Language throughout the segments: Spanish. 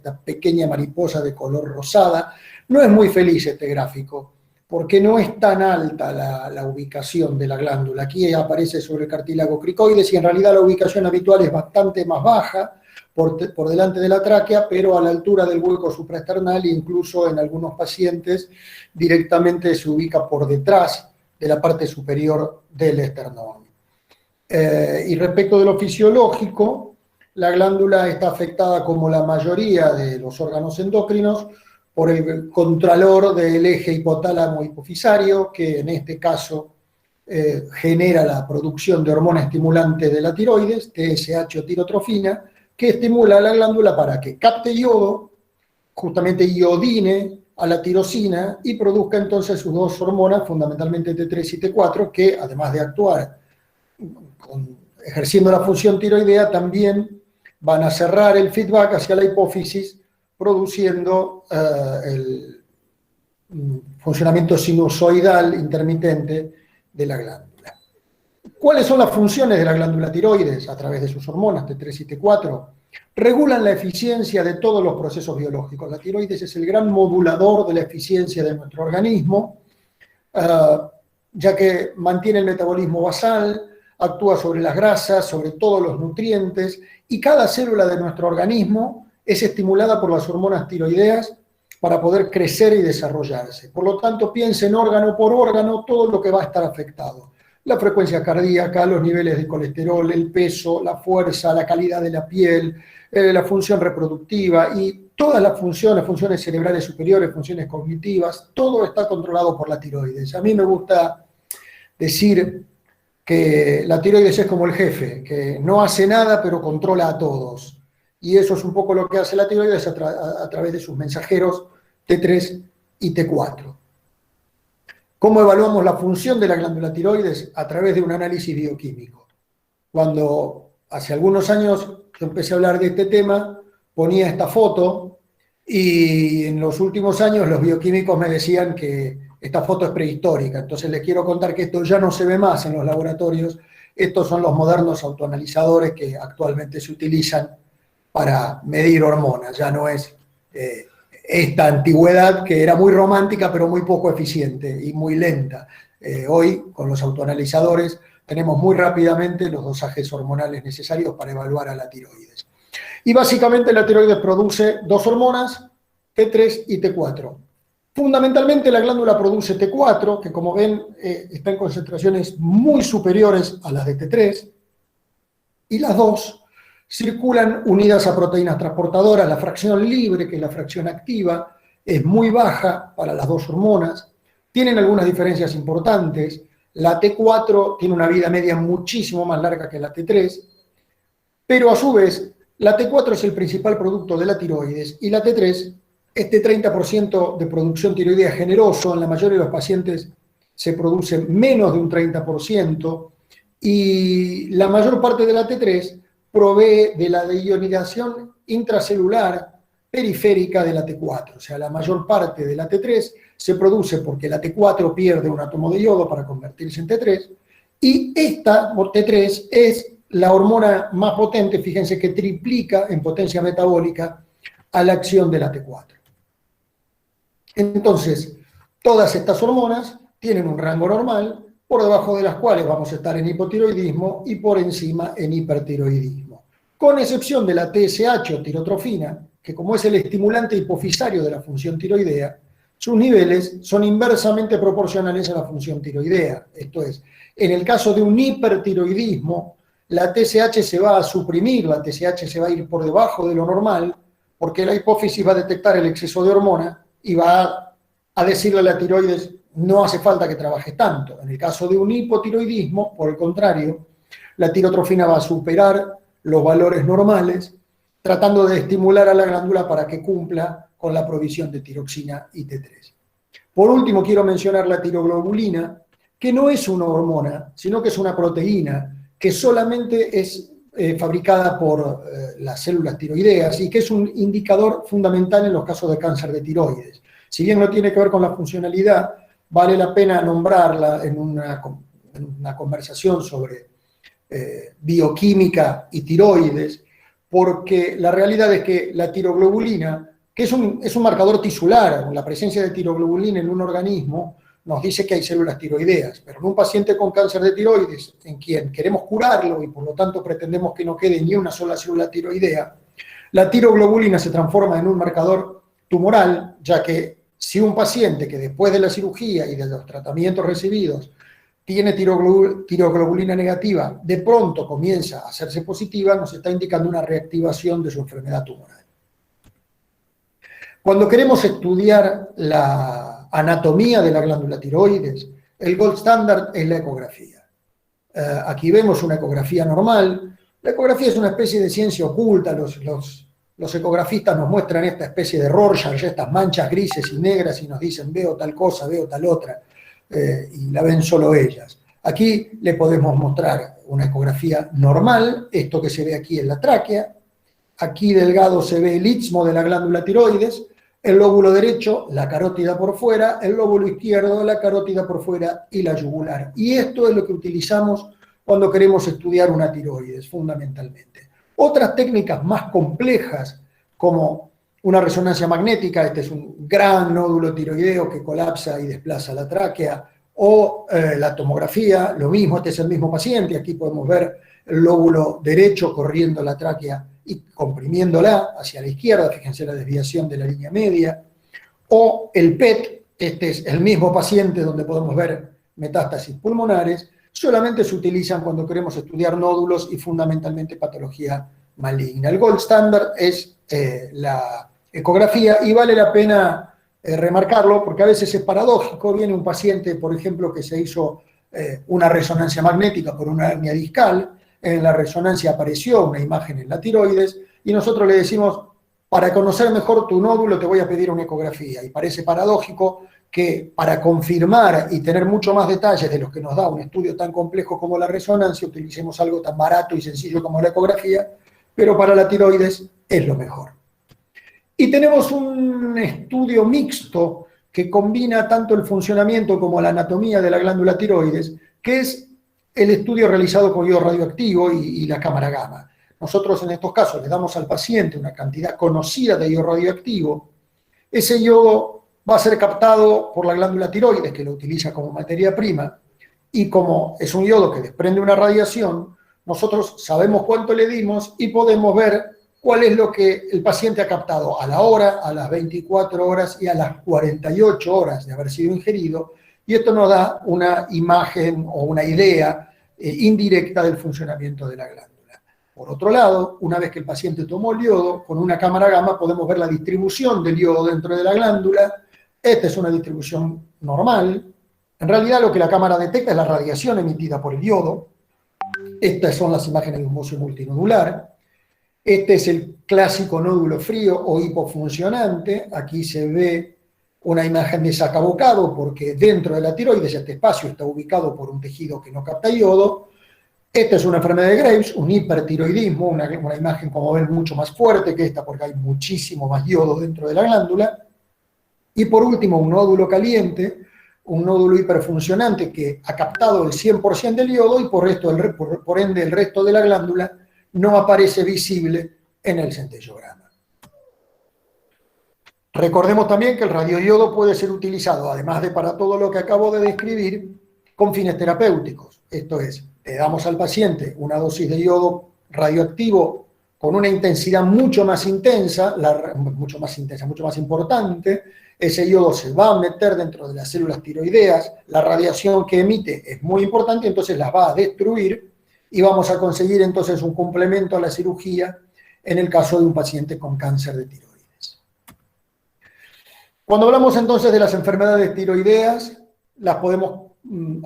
esta pequeña mariposa de color rosada. No es muy feliz este gráfico, porque no es tan alta la ubicación de la glándula. Aquí aparece sobre el cartílago cricoides y en realidad la ubicación habitual es bastante más baja, por delante de la tráquea, pero a la altura del hueco supraesternal, e incluso en algunos pacientes directamente se ubica por detrás de la parte superior del esternón. Y respecto de lo fisiológico, la glándula está afectada, como la mayoría de los órganos endocrinos, por el contralor del eje hipotálamo-hipofisario, que en este caso genera la producción de hormona estimulante de la tiroides, TSH o tirotrofina, que estimula a la glándula para que capte yodo, justamente iodine a la tirosina y produzca entonces sus dos hormonas, fundamentalmente T3 y T4, que además de actuar ejerciendo la función tiroidea, también van a cerrar el feedback hacia la hipófisis, produciendo el funcionamiento sinusoidal intermitente de la glándula. ¿Cuáles son las funciones de la glándula tiroides a través de sus hormonas T3 y T4? Regulan la eficiencia de todos los procesos biológicos. La tiroides es el gran modulador de la eficiencia de nuestro organismo, ya que mantiene el metabolismo basal, actúa sobre las grasas, sobre todos los nutrientes, y cada célula de nuestro organismo es estimulada por las hormonas tiroideas para poder crecer y desarrollarse. Por lo tanto, piensen órgano por órgano todo lo que va a estar afectado. La frecuencia cardíaca, los niveles de colesterol, el peso, la fuerza, la calidad de la piel, la función reproductiva y todas las funciones cerebrales superiores, funciones cognitivas, todo está controlado por la tiroides. A mí me gusta decir que la tiroides es como el jefe, que no hace nada pero controla a todos. Y eso es un poco lo que hace la tiroides a través de sus mensajeros T3 y T4. ¿Cómo evaluamos la función de la glándula tiroides? A través de un análisis bioquímico. Cuando hace algunos años yo empecé a hablar de este tema, ponía esta foto y en los últimos años los bioquímicos me decían que esta foto es prehistórica. Entonces les quiero contar que esto ya no se ve más en los laboratorios. Estos son los modernos autoanalizadores que actualmente se utilizan para medir hormonas. Ya no es esta antigüedad que era muy romántica pero muy poco eficiente y muy lenta. Hoy, con los autoanalizadores, tenemos muy rápidamente los dosajes hormonales necesarios para evaluar a la tiroides. Y básicamente la tiroides produce dos hormonas, T3 y T4. Fundamentalmente la glándula produce T4, que como ven está en concentraciones muy superiores a las de T3, y las dos circulan unidas a proteínas transportadoras. La fracción libre, que es la fracción activa, es muy baja para las dos hormonas. Tienen algunas diferencias importantes. La T4 tiene una vida media muchísimo más larga que la T3, pero a su vez la T4 es el principal producto de la tiroides y la T3, este 30% de producción tiroidea generoso, en la mayoría de los pacientes se produce menos de un 30%, y la mayor parte de la T3 provee de la deionización intracelular periférica de la T4. O sea, la mayor parte de la T3 se produce porque la T4 pierde un átomo de yodo para convertirse en T3, y esta T3 es la hormona más potente, fíjense que triplica en potencia metabólica a la acción de la T4. Entonces, todas estas hormonas tienen un rango normal, por debajo de las cuales vamos a estar en hipotiroidismo y por encima en hipertiroidismo. Con excepción de la TSH o tirotrofina, que como es el estimulante hipofisario de la función tiroidea, sus niveles son inversamente proporcionales a la función tiroidea. Esto es, en el caso de un hipertiroidismo, la TSH se va a suprimir, la TSH se va a ir por debajo de lo normal, porque la hipófisis va a detectar el exceso de hormona y va a decirle a la tiroides, no hace falta que trabajes tanto. En el caso de un hipotiroidismo, por el contrario, la tirotrofina va a superar los valores normales, tratando de estimular a la glándula para que cumpla con la provisión de tiroxina y T3. Por último, quiero mencionar la tiroglobulina, que no es una hormona, sino que es una proteína que solamente es fabricada por las células tiroideas y que es un indicador fundamental en los casos de cáncer de tiroides. Si bien no tiene que ver con la funcionalidad, vale la pena nombrarla en una conversación sobre bioquímica y tiroides, porque la realidad es que la tiroglobulina, que es un marcador tisular, la presencia de tiroglobulina en un organismo nos dice que hay células tiroideas, pero en un paciente con cáncer de tiroides, en quien queremos curarlo y por lo tanto pretendemos que no quede ni una sola célula tiroidea, la tiroglobulina se transforma en un marcador tumoral, ya que si un paciente que después de la cirugía y de los tratamientos recibidos tiene tiroglobulina negativa, de pronto comienza a hacerse positiva, nos está indicando una reactivación de su enfermedad tumoral. Cuando queremos estudiar la anatomía de la glándula tiroides, el gold standard es la ecografía. Aquí vemos una ecografía normal. La ecografía es una especie de ciencia oculta. Los ecografistas nos muestran esta especie de Rorschach, estas manchas grises y negras, y nos dicen veo tal cosa, veo tal otra, y la ven solo ellas. Aquí le podemos mostrar una ecografía normal, esto que se ve aquí en la tráquea. Aquí delgado se ve el istmo de la glándula tiroides, el lóbulo derecho, la carótida por fuera, el lóbulo izquierdo, la carótida por fuera y la yugular. Y esto es lo que utilizamos cuando queremos estudiar una tiroides, fundamentalmente. Otras técnicas más complejas, como una resonancia magnética, este es un gran nódulo tiroideo que colapsa y desplaza la tráquea, o la tomografía, lo mismo, este es el mismo paciente, aquí podemos ver el lóbulo derecho corriendo la tráquea y comprimiéndola hacia la izquierda, fíjense la desviación de la línea media, o el PET, este es el mismo paciente donde podemos ver metástasis pulmonares, solamente se utilizan cuando queremos estudiar nódulos y fundamentalmente patología maligna. El gold standard es la ecografía y vale la pena remarcarlo porque a veces es paradójico, viene un paciente, por ejemplo, que se hizo una resonancia magnética por una hernia discal, en la resonancia apareció una imagen en la tiroides y nosotros le decimos, para conocer mejor tu nódulo te voy a pedir una ecografía. Y parece paradójico que para confirmar y tener mucho más detalles de los que nos da un estudio tan complejo como la resonancia, utilicemos algo tan barato y sencillo como la ecografía, pero para la tiroides es lo mejor. Y tenemos un estudio mixto que combina tanto el funcionamiento como la anatomía de la glándula tiroides, que es el estudio realizado con yodo radioactivo y la cámara gamma. Nosotros en estos casos le damos al paciente una cantidad conocida de yodo radioactivo. Ese yodo va a ser captado por la glándula tiroides, que lo utiliza como materia prima, y como es un yodo que desprende una radiación, nosotros sabemos cuánto le dimos y podemos ver cuál es lo que el paciente ha captado a la hora, a las 24 horas y a las 48 horas de haber sido ingerido, y esto nos da una imagen o una idea indirecta del funcionamiento de la glándula. Por otro lado, una vez que el paciente tomó el yodo, con una cámara gamma podemos ver la distribución del yodo dentro de la glándula. Esta es una distribución normal. En realidad lo que la cámara detecta es la radiación emitida por el yodo. Estas son las imágenes de un bocio multinodular. Este es el clásico nódulo frío o hipofuncionante. Aquí se ve una imagen de sacabocado porque dentro de la tiroides este espacio está ubicado por un tejido que no capta yodo. Esta es una enfermedad de Graves, un hipertiroidismo, una imagen, como ven, mucho más fuerte que esta porque hay muchísimo más yodo dentro de la glándula. Y por último, un nódulo caliente, un nódulo hiperfuncionante que ha captado el 100% del yodo y por ende el resto de la glándula no aparece visible en el centellograma. Recordemos también que el radioyodo puede ser utilizado, además de para todo lo que acabo de describir, con fines terapéuticos. Esto es, le damos al paciente una dosis de yodo radioactivo con una intensidad mucho más intensa, mucho más importante. Ese yodo se va a meter dentro de las células tiroideas, la radiación que emite es muy importante, entonces las va a destruir y vamos a conseguir entonces un complemento a la cirugía en el caso de un paciente con cáncer de tiroides. Cuando hablamos entonces de las enfermedades tiroideas, las podemos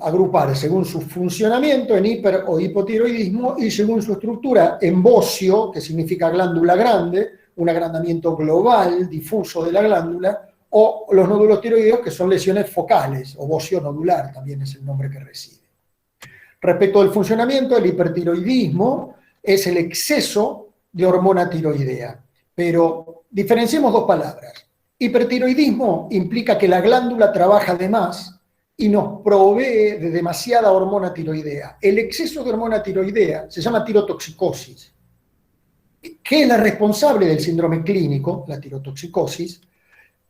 agrupar según su funcionamiento en hiper o hipotiroidismo y según su estructura en bocio, que significa glándula grande, un agrandamiento global, difuso de la glándula, o los nódulos tiroideos, que son lesiones focales, o bocio nodular, también es el nombre que recibe. Respecto al funcionamiento, el hipertiroidismo es el exceso de hormona tiroidea, pero diferenciemos dos palabras. Hipertiroidismo implica que la glándula trabaja de más y nos provee de demasiada hormona tiroidea. El exceso de hormona tiroidea se llama tirotoxicosis. que es la responsable del síndrome clínico, la tirotoxicosis,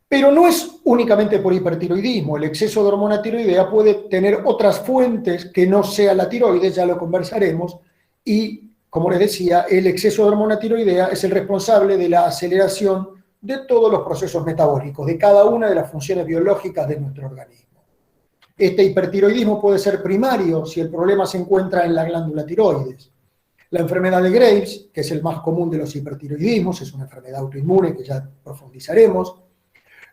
pero no es únicamente por hipertiroidismo. El exceso de hormona tiroidea puede tener otras fuentes que no sea la tiroides, ya lo conversaremos, y como les decía, el exceso de hormona tiroidea es el responsable de la aceleración de todos los procesos metabólicos, de cada una de las funciones biológicas de nuestro organismo. Este hipertiroidismo puede ser primario si el problema se encuentra en la glándula tiroides. La enfermedad de Graves, que es el más común de los hipertiroidismos, es una enfermedad autoinmune que ya profundizaremos.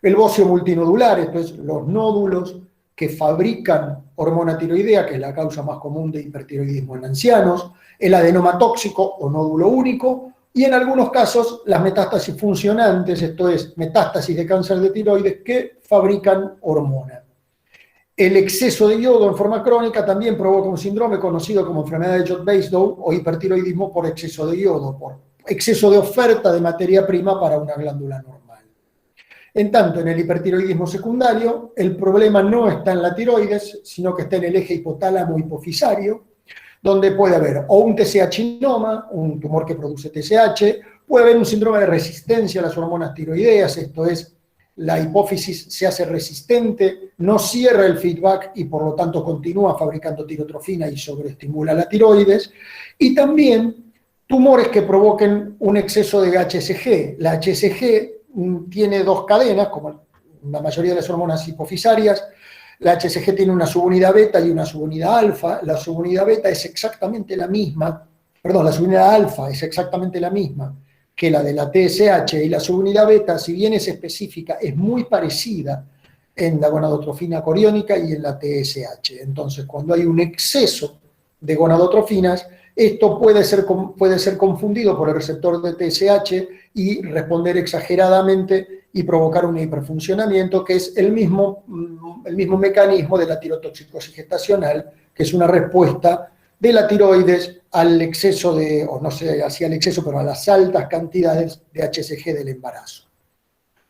El bocio multinodular, esto es, los nódulos que fabrican hormona tiroidea, que es la causa más común de hipertiroidismo en ancianos. El adenoma tóxico o nódulo único. Y en algunos casos, las metástasis funcionantes, esto es, metástasis de cáncer de tiroides que fabrican hormona. El exceso de yodo en forma crónica también provoca un síndrome conocido como enfermedad de Jod-Basedow o hipertiroidismo por exceso de yodo, por exceso de oferta de materia prima para una glándula normal. En tanto, en el hipertiroidismo secundario, el problema no está en la tiroides, sino que está en el eje hipotálamo-hipofisario, donde puede haber o un TSH-noma, un tumor que produce TSH, puede haber un síndrome de resistencia a las hormonas tiroideas, esto es, la hipófisis se hace resistente, no cierra el feedback y por lo tanto continúa fabricando tirotrofina y sobreestimula la tiroides. Y también tumores que provoquen un exceso de HCG. La HCG tiene dos cadenas, como la mayoría de las hormonas hipofisarias. La HCG tiene una subunidad beta y una subunidad alfa. La subunidad beta es exactamente la misma, perdón, la subunidad alfa es exactamente la misma que la de la TSH, y la subunidad beta, si bien es específica, es muy parecida en la gonadotrofina coriónica y en la TSH. Entonces, cuando hay un exceso de gonadotrofinas, esto puede ser confundido por el receptor de TSH y responder exageradamente y provocar un hiperfuncionamiento, que es el mismo mecanismo de la tirotoxicosis gestacional, que es una respuesta de la tiroides al exceso de, o no sé, hacia el exceso, pero a las altas cantidades de HCG del embarazo.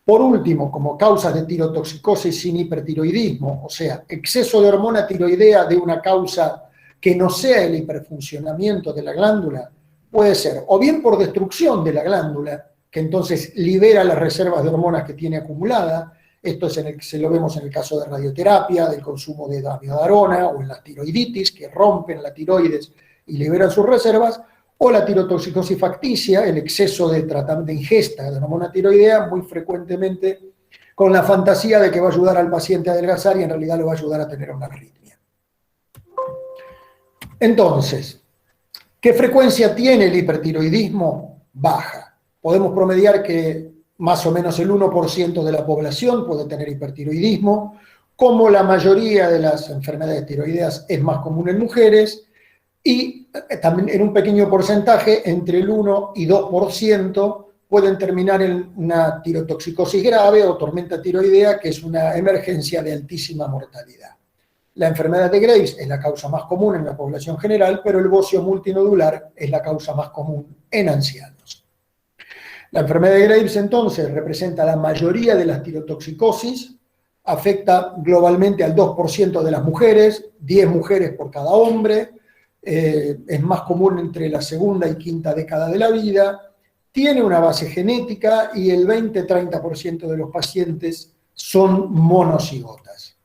Por último, como causas de tirotoxicosis sin hipertiroidismo, o sea, exceso de hormona tiroidea de una causa que no sea el hiperfuncionamiento de la glándula, puede ser o bien por destrucción de la glándula, que entonces libera las reservas de hormonas que tiene acumulada. Esto se lo vemos en el caso de radioterapia, del consumo de amiodarona o en la tiroiditis, que rompen la tiroides y liberan sus reservas, o la tirotoxicosis facticia, el exceso de ingesta de hormona tiroidea, muy frecuentemente con la fantasía de que va a ayudar al paciente a adelgazar y en realidad lo va a ayudar a tener una arritmia. Entonces, ¿qué frecuencia tiene el hipertiroidismo? Baja. Podemos promediar que más o menos el 1% de la población puede tener hipertiroidismo. Como la mayoría de las enfermedades tiroideas es más común en mujeres, y también en un pequeño porcentaje, entre el 1 y 2%, pueden terminar en una tirotoxicosis grave o tormenta tiroidea, que es una emergencia de altísima mortalidad. La enfermedad de Graves es la causa más común en la población general, pero el bocio multinodular es la causa más común en ancianos. La enfermedad de Graves, entonces, representa la mayoría de las tirotoxicosis, afecta globalmente al 2% de las mujeres, 10 mujeres por cada hombre, es más común entre la segunda y quinta década de la vida, tiene una base genética y el 20-30% de los pacientes son monocigotas.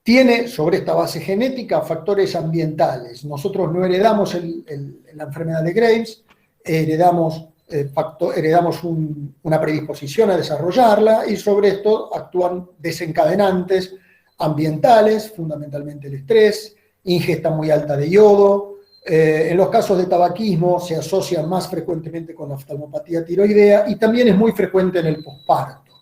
Tiene sobre esta base genética factores ambientales. Nosotros no heredamos la enfermedad de Graves, heredamos una predisposición a desarrollarla y sobre esto actúan desencadenantes ambientales, fundamentalmente el estrés, ingesta muy alta de yodo. En los casos de tabaquismo se asocia más frecuentemente con la oftalmopatía tiroidea y también es muy frecuente en el posparto.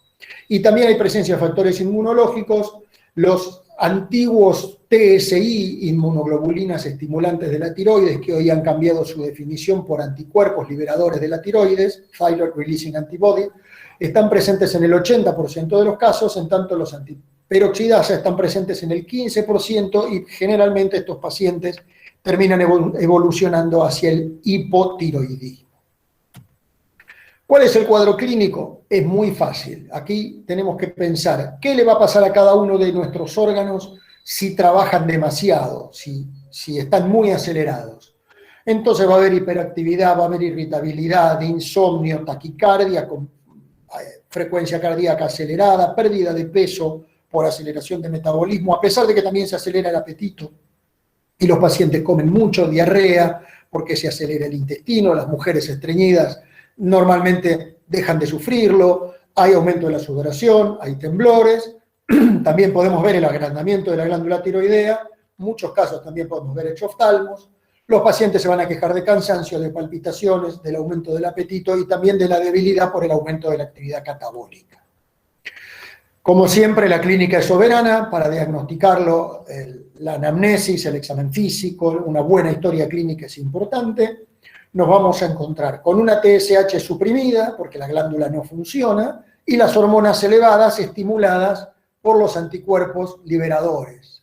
Y también hay presencia de factores inmunológicos, los antiguos TSI, inmunoglobulinas estimulantes de la tiroides, que hoy han cambiado su definición por anticuerpos liberadores de la tiroides, thyroid releasing antibody, están presentes en el 80% de los casos, en tanto los antiperoxidasa están presentes en el 15% y generalmente estos pacientes terminan evolucionando hacia el hipotiroidismo. ¿Cuál es el cuadro clínico? Es muy fácil. Aquí tenemos que pensar qué le va a pasar a cada uno de nuestros órganos si trabajan demasiado, si están muy acelerados. entonces va a haber hiperactividad, va a haber irritabilidad, insomnio, taquicardia, con frecuencia cardíaca acelerada, pérdida de peso por aceleración de metabolismo, a pesar de que también se acelera el apetito. Y los pacientes comen mucho, diarrea, porque se acelera el intestino, las mujeres estreñidas normalmente dejan de sufrirlo, hay aumento de la sudoración, hay temblores, también podemos ver el agrandamiento de la glándula tiroidea, en muchos casos también podemos ver exoftalmos, los pacientes se van a quejar de cansancio, de palpitaciones, del aumento del apetito y también de la debilidad por el aumento de la actividad catabólica. Como siempre, la clínica es soberana para diagnosticarlo, la anamnesis, el examen físico, una buena historia clínica es importante. Nos vamos a encontrar con una TSH suprimida, porque la glándula no funciona, y las hormonas elevadas estimuladas por los anticuerpos liberadores.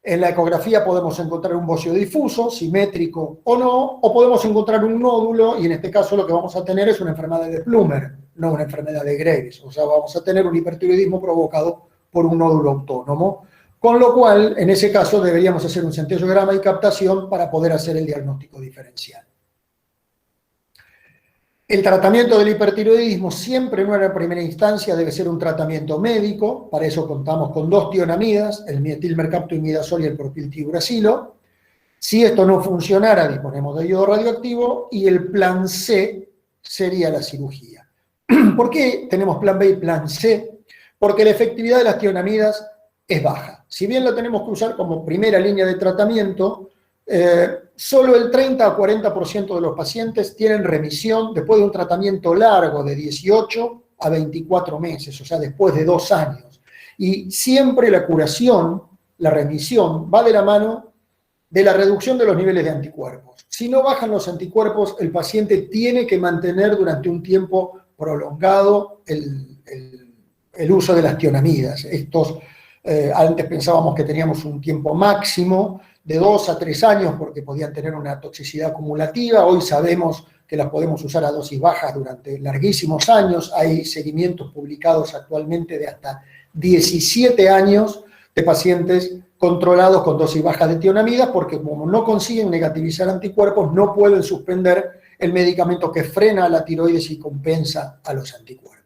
En la ecografía podemos encontrar un bocio difuso, simétrico o no, o podemos encontrar un nódulo, y en este caso lo que vamos a tener es una enfermedad de Plummer, no una enfermedad de Graves. O sea, vamos a tener un hipertiroidismo provocado por un nódulo autónomo, con lo cual, en ese caso, deberíamos hacer un centellograma y captación para poder hacer el diagnóstico diferencial. El tratamiento del hipertiroidismo siempre en una primera instancia debe ser un tratamiento médico, para eso contamos con 2 tionamidas, el metilmercaptoimidazol y el propiltiuracilo. Si esto no funcionara, disponemos de yodo radioactivo y el plan C sería la cirugía. ¿Por qué tenemos plan B y plan C? Porque la efectividad de las tionamidas es baja. Si bien la tenemos que usar como primera línea de tratamiento, solo el 30 a 40% de los pacientes tienen remisión después de un tratamiento largo de 18 a 24 meses, o sea, después de 2 años. Y siempre la curación, la remisión, va de la mano de la reducción de los niveles de anticuerpos. Si no bajan los anticuerpos, el paciente tiene que mantener durante un tiempo prolongado el uso de las tionamidas. Antes pensábamos que teníamos un tiempo máximo de 2 a 3 años porque podían tener una toxicidad acumulativa. Hoy sabemos que las podemos usar a dosis bajas durante larguísimos años. Hay seguimientos publicados actualmente de hasta 17 años de pacientes controlados con dosis bajas de tionamidas porque como no consiguen negativizar anticuerpos, no pueden suspender el medicamento que frena a la tiroides y compensa a los anticuerpos.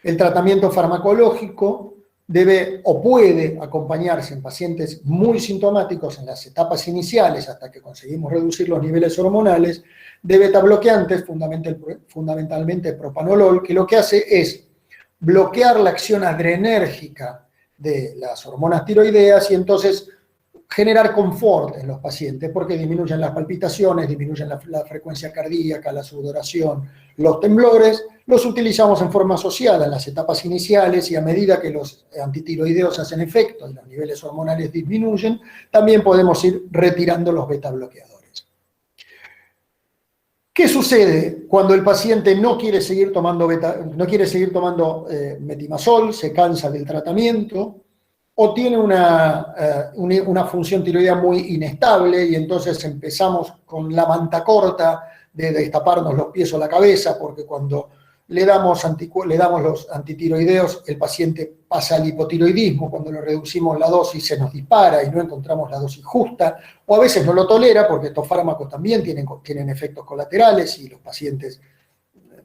El tratamiento farmacológico debe o puede acompañarse en pacientes muy sintomáticos en las etapas iniciales hasta que conseguimos reducir los niveles hormonales de betabloqueantes, fundamentalmente propanolol, que lo que hace es bloquear la acción adrenérgica de las hormonas tiroideas y entonces generar confort en los pacientes porque disminuyen las palpitaciones, disminuyen la frecuencia cardíaca, la sudoración, los temblores. Los utilizamos en forma asociada en las etapas iniciales y a medida que los antitiroideos hacen efecto y los niveles hormonales disminuyen, también podemos ir retirando los beta bloqueadores. ¿Qué sucede cuando el paciente no quiere seguir tomando metimazol, se cansa del tratamiento o tiene una función tiroidea muy inestable y entonces empezamos con la manta corta de destaparnos los pies o la cabeza porque cuando le damos los antitiroideos, el paciente pasa al hipotiroidismo, cuando le reducimos la dosis se nos dispara y no encontramos la dosis justa, o a veces no lo tolera porque estos fármacos también tienen efectos colaterales y los pacientes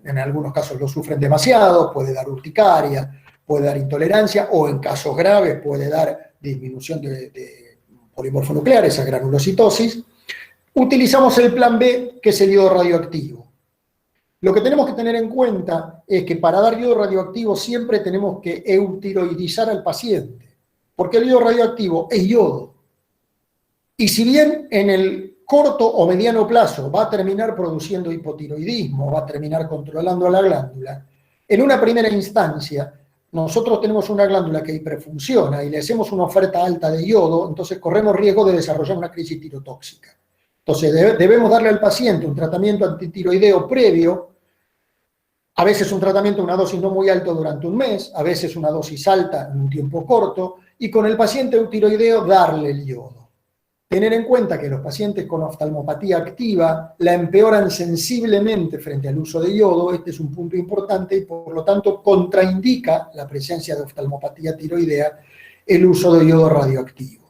en algunos casos lo sufren demasiado, puede dar urticaria, puede dar intolerancia o en casos graves puede dar disminución de polimorfonucleares, esa granulocitosis. Utilizamos el plan B, que es el yodo radioactivo. Lo que tenemos que tener en cuenta es que para dar yodo radioactivo siempre tenemos que eutiroidizar al paciente, porque el yodo radioactivo es yodo. Y si bien en el corto o mediano plazo va a terminar produciendo hipotiroidismo, va a terminar controlando a la glándula, en una primera instancia nosotros tenemos una glándula que hiperfunciona y le hacemos una oferta alta de yodo, entonces corremos riesgo de desarrollar una crisis tirotóxica. Entonces debemos darle al paciente un tratamiento antitiroideo previo, a veces un tratamiento, una dosis no muy alta durante un mes, a veces una dosis alta en un tiempo corto, y con el paciente eutiroideo darle el yodo. Tener en cuenta que los pacientes con oftalmopatía activa la empeoran sensiblemente frente al uso de yodo, este es un punto importante y por lo tanto contraindica la presencia de oftalmopatía tiroidea el uso de yodo radioactivo.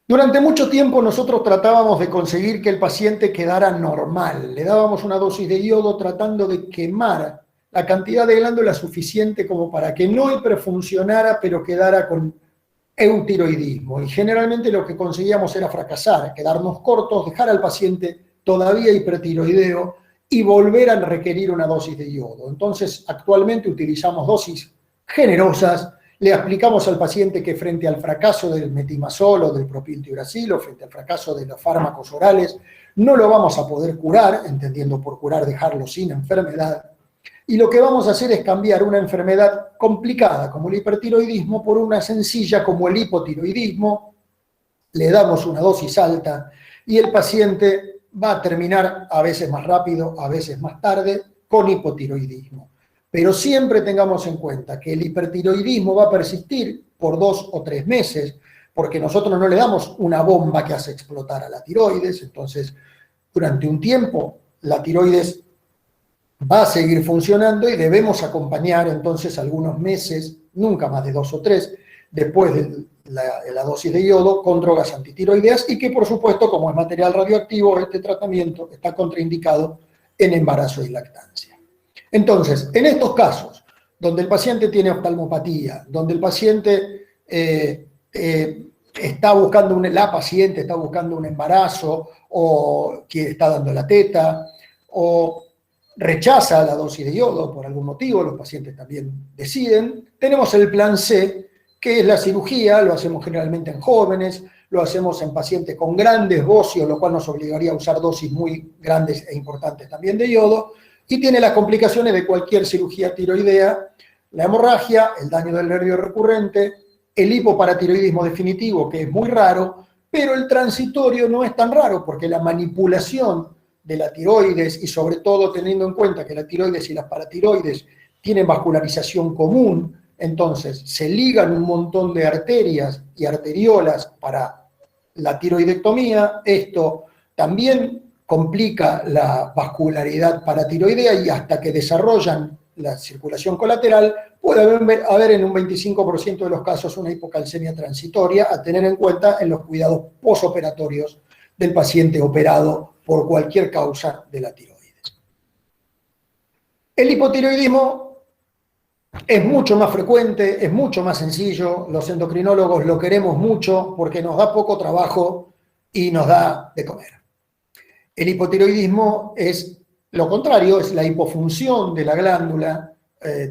Durante mucho tiempo nosotros tratábamos de conseguir que el paciente quedara normal. Le dábamos una dosis de yodo tratando de quemar la cantidad de glándula suficiente como para que no hiperfuncionara, pero quedara con eutiroidismo. Y generalmente lo que conseguíamos era fracasar, quedarnos cortos, dejar al paciente todavía hipertiroideo y volver a requerir una dosis de yodo. Entonces, actualmente utilizamos dosis generosas. Le explicamos al paciente que frente al fracaso del metimazol o del propiltiuracil o frente al fracaso de los fármacos orales, no lo vamos a poder curar, entendiendo por curar dejarlo sin enfermedad. Y lo que vamos a hacer es cambiar una enfermedad complicada como el hipertiroidismo por una sencilla como el hipotiroidismo. Le damos una dosis alta y el paciente va a terminar a veces más rápido, a veces más tarde, con hipotiroidismo. Pero siempre tengamos en cuenta que el hipertiroidismo va a persistir por 2 o 3 meses, porque nosotros no le damos una bomba que hace explotar a la tiroides. Entonces, durante un tiempo, la tiroides va a seguir funcionando y debemos acompañar entonces algunos meses, nunca más de 2 o 3, después de la dosis de yodo con drogas antitiroideas, y que por supuesto, como es material radioactivo, este tratamiento está contraindicado en embarazo y lactancia. Entonces, en estos casos, donde el paciente tiene oftalmopatía, donde el paciente está buscando la paciente está buscando un embarazo, o que está dando la teta, o rechaza la dosis de yodo por algún motivo, los pacientes también deciden, tenemos el plan C, que es la cirugía. Lo hacemos generalmente en jóvenes, lo hacemos en pacientes con grandes bocios, lo cual nos obligaría a usar dosis muy grandes e importantes también de yodo, y tiene las complicaciones de cualquier cirugía tiroidea: la hemorragia, el daño del nervio recurrente, el hipoparatiroidismo definitivo, que es muy raro, pero el transitorio no es tan raro, porque la manipulación de la tiroides, y sobre todo teniendo en cuenta que la tiroides y las paratiroides tienen vascularización común, entonces se ligan un montón de arterias y arteriolas para la tiroidectomía. Esto también complica la vascularidad paratiroidea, y hasta que desarrollan la circulación colateral puede haber en un 25% de los casos una hipocalcemia transitoria, a tener en cuenta en los cuidados posoperatorios del paciente operado por cualquier causa de la tiroides. El hipotiroidismo es mucho más frecuente, es mucho más sencillo. Los endocrinólogos lo queremos mucho porque nos da poco trabajo y nos da de comer. El hipotiroidismo es lo contrario, es la hipofunción de la glándula,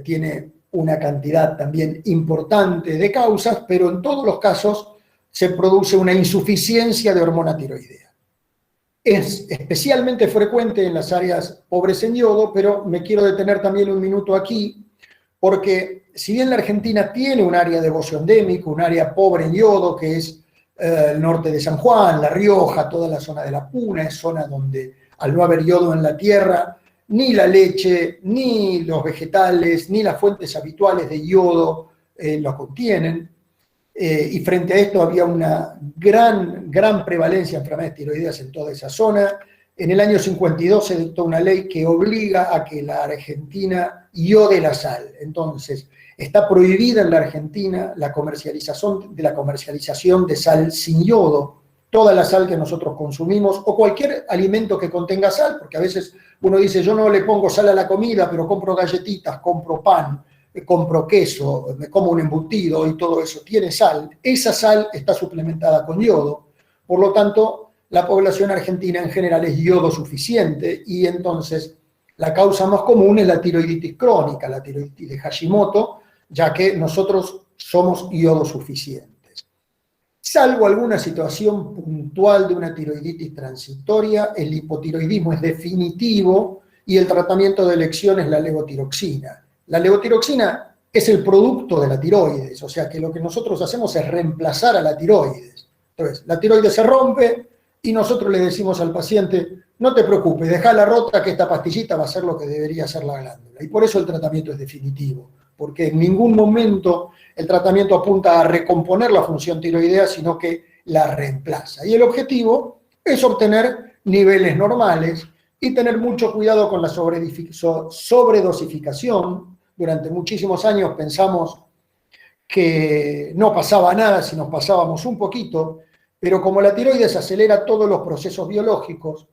tiene una cantidad también importante de causas, pero en todos los casos se produce una insuficiencia de hormona tiroidea. Es especialmente frecuente en las áreas pobres en yodo, pero me quiero detener también un minuto aquí, porque si bien la Argentina tiene un área de bocio endémico, un área pobre en yodo, que es el norte de San Juan, La Rioja, toda la zona de la Puna, es zona donde, al no haber yodo en la tierra, ni la leche, ni los vegetales, ni las fuentes habituales de yodo lo contienen. Y frente a esto había una gran prevalencia de enfermedades tiroideas en toda esa zona. En el año 52 se dictó una ley que obliga a que la Argentina iode la sal. Entonces, está prohibida en la Argentina la comercialización de sal sin yodo. Toda la sal que nosotros consumimos, o cualquier alimento que contenga sal, porque a veces uno dice: yo no le pongo sal a la comida, pero compro galletitas, compro pan, compro queso, me como un embutido y todo eso tiene sal. Esa sal está suplementada con yodo. Por lo tanto, la población argentina en general es yodo suficiente, y entonces la causa más común es la tiroiditis crónica, la tiroiditis de Hashimoto, ya que nosotros somos yodo suficientes. Salvo alguna situación puntual de una tiroiditis transitoria, el hipotiroidismo es definitivo y el tratamiento de elección es la levotiroxina. La levotiroxina es el producto de la tiroides, o sea que lo que nosotros hacemos es reemplazar a la tiroides. Entonces, la tiroides se rompe y nosotros le decimos al paciente: no te preocupes, dejala rota, que esta pastillita va a hacer lo que debería hacer la glándula. Y por eso el tratamiento es definitivo, porque en ningún momento el tratamiento apunta a recomponer la función tiroidea, sino que la reemplaza. Y el objetivo es obtener niveles normales y tener mucho cuidado con la sobredosificación. Durante muchísimos años pensamos que no pasaba nada si nos pasábamos un poquito, Pero como la tiroides acelera todos los procesos biológicos,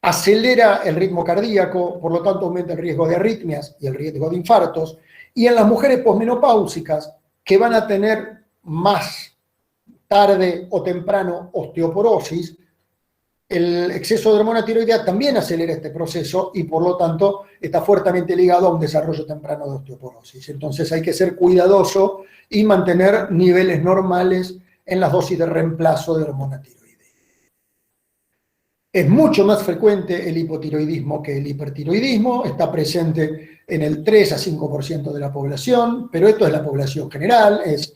acelera el ritmo cardíaco, por lo tanto aumenta el riesgo de arritmias y el riesgo de infartos, y en las mujeres posmenopáusicas, que van a tener más tarde o temprano osteoporosis, el exceso de hormona tiroidea también acelera este proceso y por lo tanto está fuertemente ligado a un desarrollo temprano de osteoporosis. Entonces hay que ser cuidadoso y mantener niveles normales en las dosis de reemplazo de hormona tiroidea. Es mucho más frecuente el hipotiroidismo que el hipertiroidismo, está presente en el 3 a 5% de la población, pero esto es la población general, es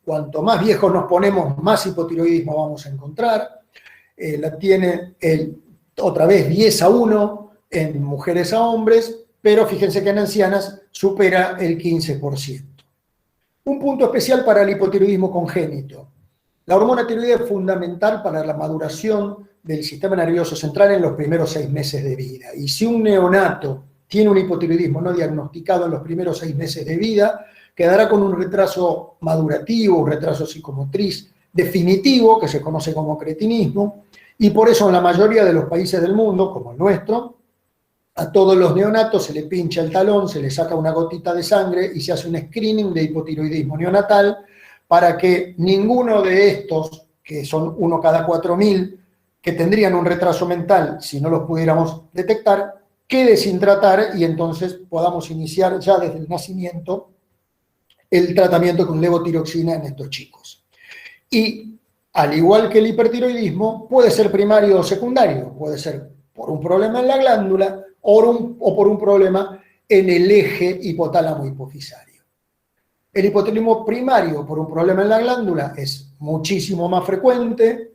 cuanto más viejos nos ponemos, más hipotiroidismo vamos a encontrar. La tiene otra vez 10-1 en mujeres a hombres, pero fíjense que en ancianas supera el 15%. Un punto especial para el hipotiroidismo congénito. La hormona tiroidea es fundamental para la maduración del sistema nervioso central en los primeros 6 meses de vida. Y si un neonato tiene un hipotiroidismo no diagnosticado en los primeros 6 meses de vida, quedará con un retraso madurativo, un retraso psicomotriz definitivo, que se conoce como cretinismo, y por eso en la mayoría de los países del mundo, como el nuestro, a todos los neonatos se le pincha el talón, se le saca una gotita de sangre y se hace un screening de hipotiroidismo neonatal para que ninguno de estos, que son 1 cada 4.000, que tendrían un retraso mental si no los pudiéramos detectar, quede sin tratar y entonces podamos iniciar ya desde el nacimiento el tratamiento con levotiroxina en estos chicos. Y al igual que el hipertiroidismo, puede ser primario o secundario, puede ser por un problema en la glándula o por un problema en el eje hipotálamo hipofisario. El hipotiroidismo primario por un problema en la glándula es muchísimo más frecuente,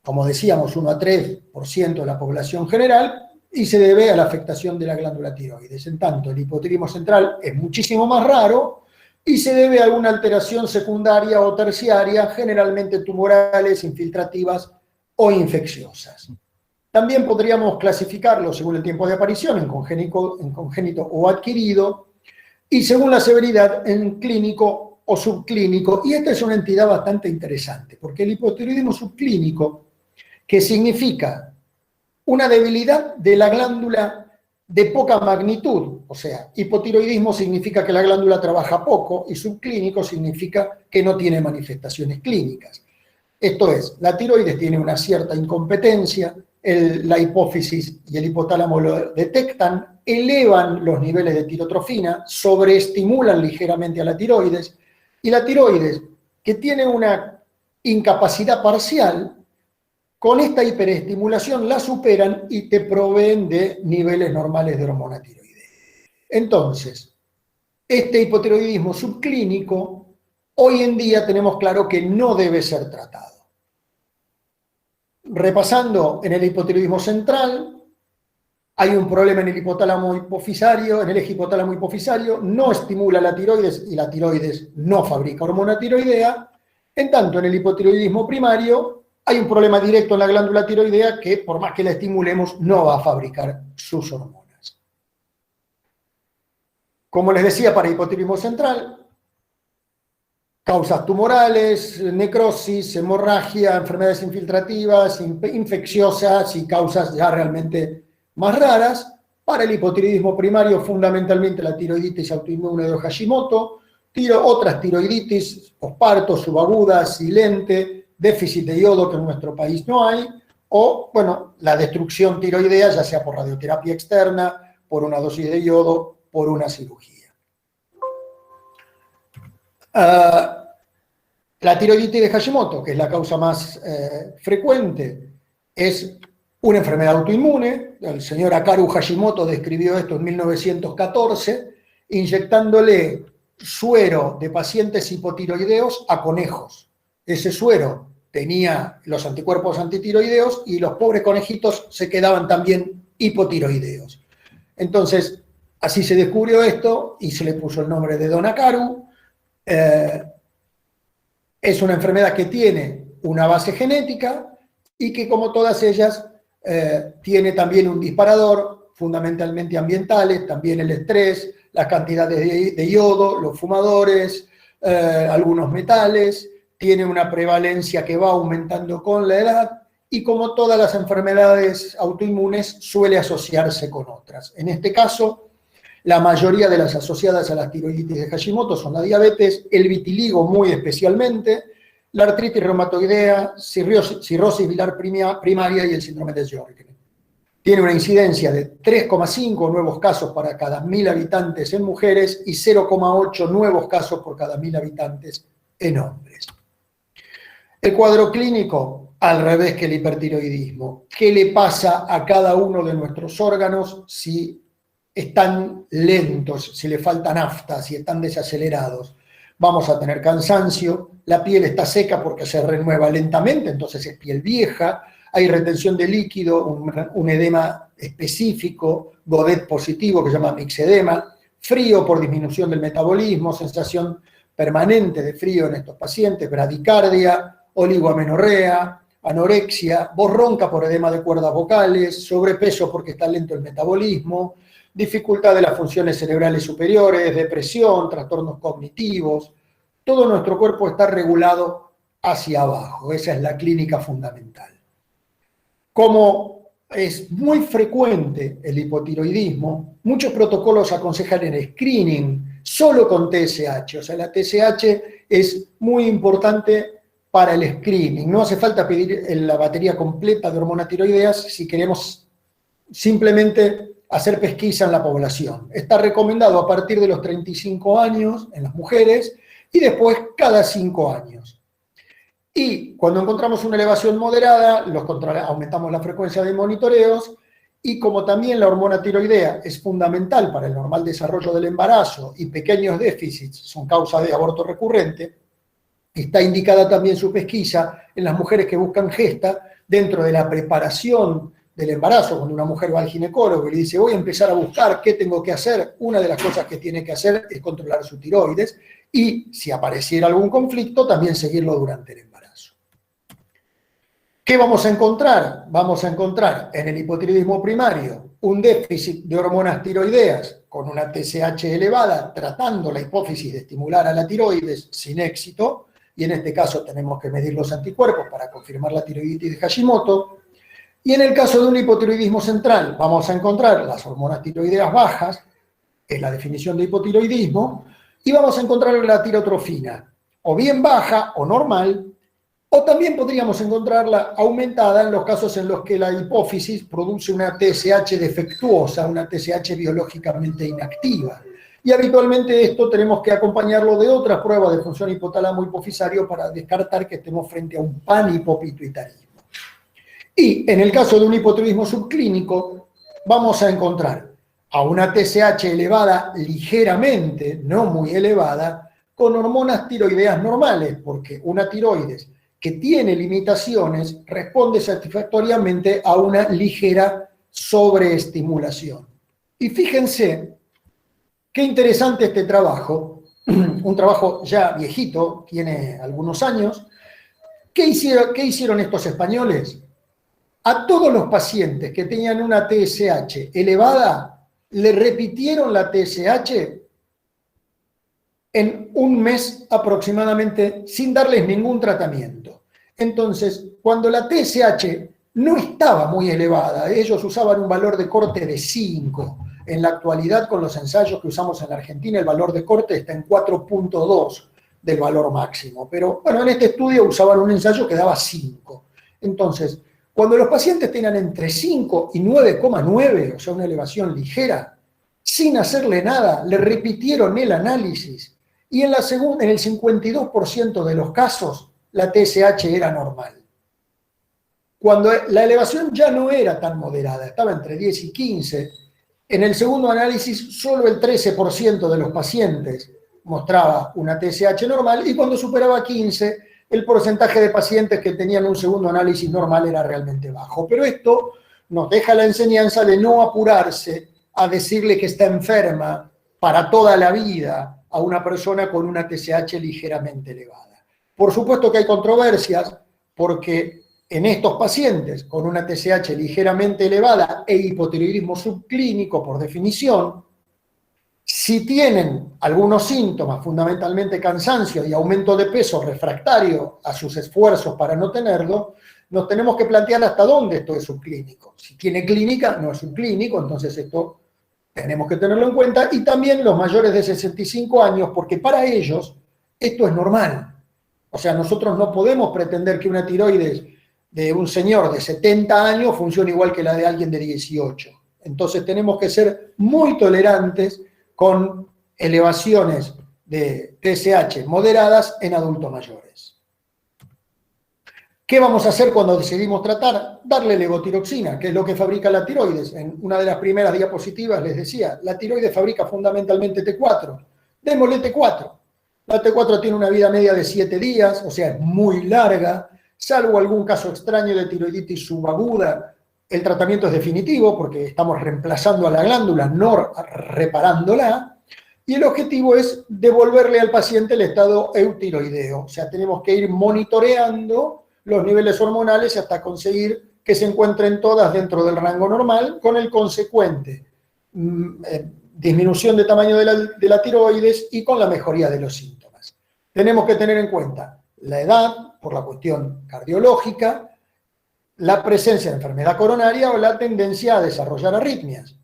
como decíamos, 1 a 3% de la población general, y se debe a la afectación de la glándula tiroides. En tanto, el hipotiroidismo central es muchísimo más raro y se debe a alguna alteración secundaria o terciaria, generalmente tumorales, infiltrativas o infecciosas. También podríamos clasificarlo según el tiempo de aparición, en congénito o adquirido, y según la severidad en clínico o subclínico. Y esta es una entidad bastante interesante, porque el hipotiroidismo subclínico, que significa una debilidad de la glándula de poca magnitud, o sea, hipotiroidismo significa que la glándula trabaja poco y subclínico significa que no tiene manifestaciones clínicas. Esto es, la tiroides tiene una cierta incompetencia, la hipófisis y el hipotálamo lo detectan, elevan los niveles de tirotrofina, sobreestimulan ligeramente a la tiroides, y la tiroides, que tiene una incapacidad parcial, con esta hiperestimulación la superan y te proveen de niveles normales de hormona tiroidea. Entonces, este hipotiroidismo subclínico, hoy en día tenemos claro que no debe ser tratado. Repasando, en el hipotiroidismo central, hay un problema en el hipotálamo hipofisario, en el eje hipotálamo hipofisario, no estimula la tiroides y la tiroides no fabrica hormona tiroidea. En tanto, en el hipotiroidismo primario, hay un problema directo en la glándula tiroidea que, por más que la estimulemos, no va a fabricar sus hormonas. Como les decía, para hipotiroidismo central, causas tumorales, necrosis, hemorragia, enfermedades infiltrativas, infecciosas y causas ya realmente más raras. Para el hipotiroidismo primario, fundamentalmente la tiroiditis autoinmune de Hashimoto, otras tiroiditis, posparto, subaguda, silente, déficit de yodo que en nuestro país no hay, o, bueno, la destrucción tiroidea, ya sea por radioterapia externa, por una dosis de yodo, por una cirugía. La tiroiditis de Hashimoto, que es la causa más frecuente, es una enfermedad autoinmune. El señor Hikaru Hashimoto describió esto en 1914, inyectándole suero de pacientes hipotiroideos a conejos. Ese suero tenía los anticuerpos antitiroideos y los pobres conejitos se quedaban también hipotiroideos. Entonces, así se descubrió esto y se le puso el nombre de Don Hikaru. Es una enfermedad que tiene una base genética y que, como todas ellas, tiene también un disparador, fundamentalmente ambientales, también el estrés, las cantidades de yodo, los fumadores, algunos metales, tiene una prevalencia que va aumentando con la edad y como todas las enfermedades autoinmunes suele asociarse con otras. En este caso, la mayoría de las asociadas a la tiroiditis de Hashimoto son la diabetes, el vitiligo muy especialmente, la artritis reumatoidea, cirrosis biliar primaria y el síndrome de Sjögren. Tiene una incidencia de 3,5 nuevos casos para cada 1.000 habitantes en mujeres y 0,8 nuevos casos por cada 1.000 habitantes en hombres. El cuadro clínico, al revés que el hipertiroidismo. ¿Qué le pasa a cada uno de nuestros órganos si están lentos, si le falta nafta, si están desacelerados? Vamos a tener cansancio, la piel está seca porque se renueva lentamente, entonces es piel vieja, hay retención de líquido, un edema específico, Godet positivo que se llama mixedema, frío por disminución del metabolismo, sensación permanente de frío en estos pacientes, bradicardia, oligoamenorrea, anorexia, voz ronca por edema de cuerdas vocales, sobrepeso porque está lento el metabolismo, dificultad de las funciones cerebrales superiores, depresión, trastornos cognitivos. Todo nuestro cuerpo está regulado hacia abajo. Esa es la clínica fundamental. Como es muy frecuente el hipotiroidismo, muchos protocolos aconsejan el screening solo con TSH. O sea, la TSH es muy importante para el screening. No hace falta pedir la batería completa de hormonas tiroideas si queremos simplemente hacer pesquisa en la población. Está recomendado a partir de los 35 años en las mujeres y después cada 5 años. Y cuando encontramos una elevación moderada, aumentamos la frecuencia de monitoreos y como también la hormona tiroidea es fundamental para el normal desarrollo del embarazo y pequeños déficits son causa de aborto recurrente, está indicada también su pesquisa en las mujeres que buscan gesta dentro de la preparación del embarazo. Cuando una mujer va al ginecólogo y le dice voy a empezar a buscar qué tengo que hacer, una de las cosas que tiene que hacer es controlar su tiroides y si apareciera algún conflicto también seguirlo durante el embarazo. ¿Qué vamos a encontrar? Vamos a encontrar en el hipotiroidismo primario un déficit de hormonas tiroideas con una TSH elevada tratando la hipófisis de estimular a la tiroides sin éxito, y en este caso tenemos que medir los anticuerpos para confirmar la tiroiditis de Hashimoto. Y en el caso de un hipotiroidismo central vamos a encontrar las hormonas tiroideas bajas, es la definición de hipotiroidismo, y vamos a encontrar la tirotrofina, o bien baja o normal, o también podríamos encontrarla aumentada en los casos en los que la hipófisis produce una TSH defectuosa, una TSH biológicamente inactiva. Y habitualmente esto tenemos que acompañarlo de otras pruebas de función hipotálamo-hipofisario para descartar que estemos frente a un panhipopituitarismo. Y en el caso de un hipotiroidismo subclínico, vamos a encontrar a una TSH elevada ligeramente, no muy elevada, con hormonas tiroideas normales, porque una tiroides que tiene limitaciones responde satisfactoriamente a una ligera sobreestimulación. Y fíjense qué interesante este trabajo, un trabajo ya viejito, tiene algunos años. ¿Qué hicieron estos españoles? A todos los pacientes que tenían una TSH elevada, le repitieron la TSH en un mes aproximadamente sin darles ningún tratamiento. Entonces, cuando la TSH no estaba muy elevada, ellos usaban un valor de corte de 5. En la actualidad, con los ensayos que usamos en la Argentina, el valor de corte está en 4.2 del valor máximo. Pero bueno, en este estudio usaban un ensayo que daba 5. Entonces, cuando los pacientes tenían entre 5 y 9,9, o sea, una elevación ligera, sin hacerle nada, le repitieron el análisis y en el 52% de los casos la TSH era normal. Cuando la elevación ya no era tan moderada, estaba entre 10 y 15, en el segundo análisis solo el 13% de los pacientes mostraba una TSH normal y cuando superaba 15, el porcentaje de pacientes que tenían un segundo análisis normal era realmente bajo. Pero esto nos deja la enseñanza de no apurarse a decirle que está enferma para toda la vida a una persona con una TSH ligeramente elevada. Por supuesto que hay controversias porque en estos pacientes con una TSH ligeramente elevada e hipotiroidismo subclínico por definición, Si tienen algunos síntomas, fundamentalmente cansancio y aumento de peso refractario a sus esfuerzos para no tenerlo, nos tenemos que plantear hasta dónde esto es subclínico. Si tiene clínica, no es subclínico, entonces esto tenemos que tenerlo en cuenta. Y también los mayores de 65 años, porque para ellos esto es normal. O sea, nosotros no podemos pretender que una tiroides de un señor de 70 años funcione igual que la de alguien de 18. Entonces tenemos que ser muy tolerantes con elevaciones de TSH moderadas en adultos mayores. ¿Qué vamos a hacer cuando decidimos tratar? Darle levotiroxina, que es lo que fabrica la tiroides. En una de las primeras diapositivas les decía, la tiroides fabrica fundamentalmente T4. Démosle T4. La T4 tiene una vida media de 7 días, o sea, es muy larga, salvo algún caso extraño de tiroiditis subaguda. El tratamiento es definitivo porque estamos reemplazando a la glándula, no reparándola, y el objetivo es devolverle al paciente el estado eutiroideo. O sea, tenemos que ir monitoreando los niveles hormonales hasta conseguir que se encuentren todas dentro del rango normal, con el consecuente disminución de tamaño de la tiroides y con la mejoría de los síntomas. Tenemos que tener en cuenta la edad, por la cuestión cardiológica, la presencia de enfermedad coronaria o la tendencia a desarrollar arritmias.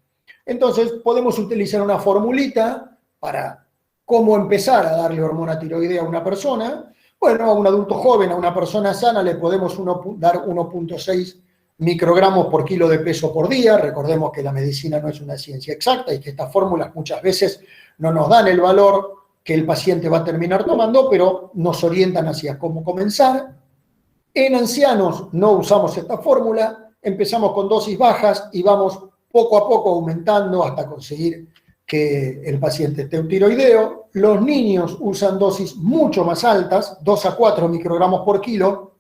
Entonces, podemos utilizar una formulita para cómo empezar a darle hormona tiroidea a una persona. Bueno, a un adulto joven, a una persona sana, le podemos dar 1.6 microgramos por kilo de peso por día. Recordemos que la medicina no es una ciencia exacta y que estas fórmulas muchas veces no nos dan el valor que el paciente va a terminar tomando, pero nos orientan hacia cómo comenzar. En ancianos no usamos esta fórmula, empezamos con dosis bajas y vamos poco a poco aumentando hasta conseguir que el paciente esté eutiroideo. Los niños usan dosis mucho más altas, 2 a 4 microgramos por kilo,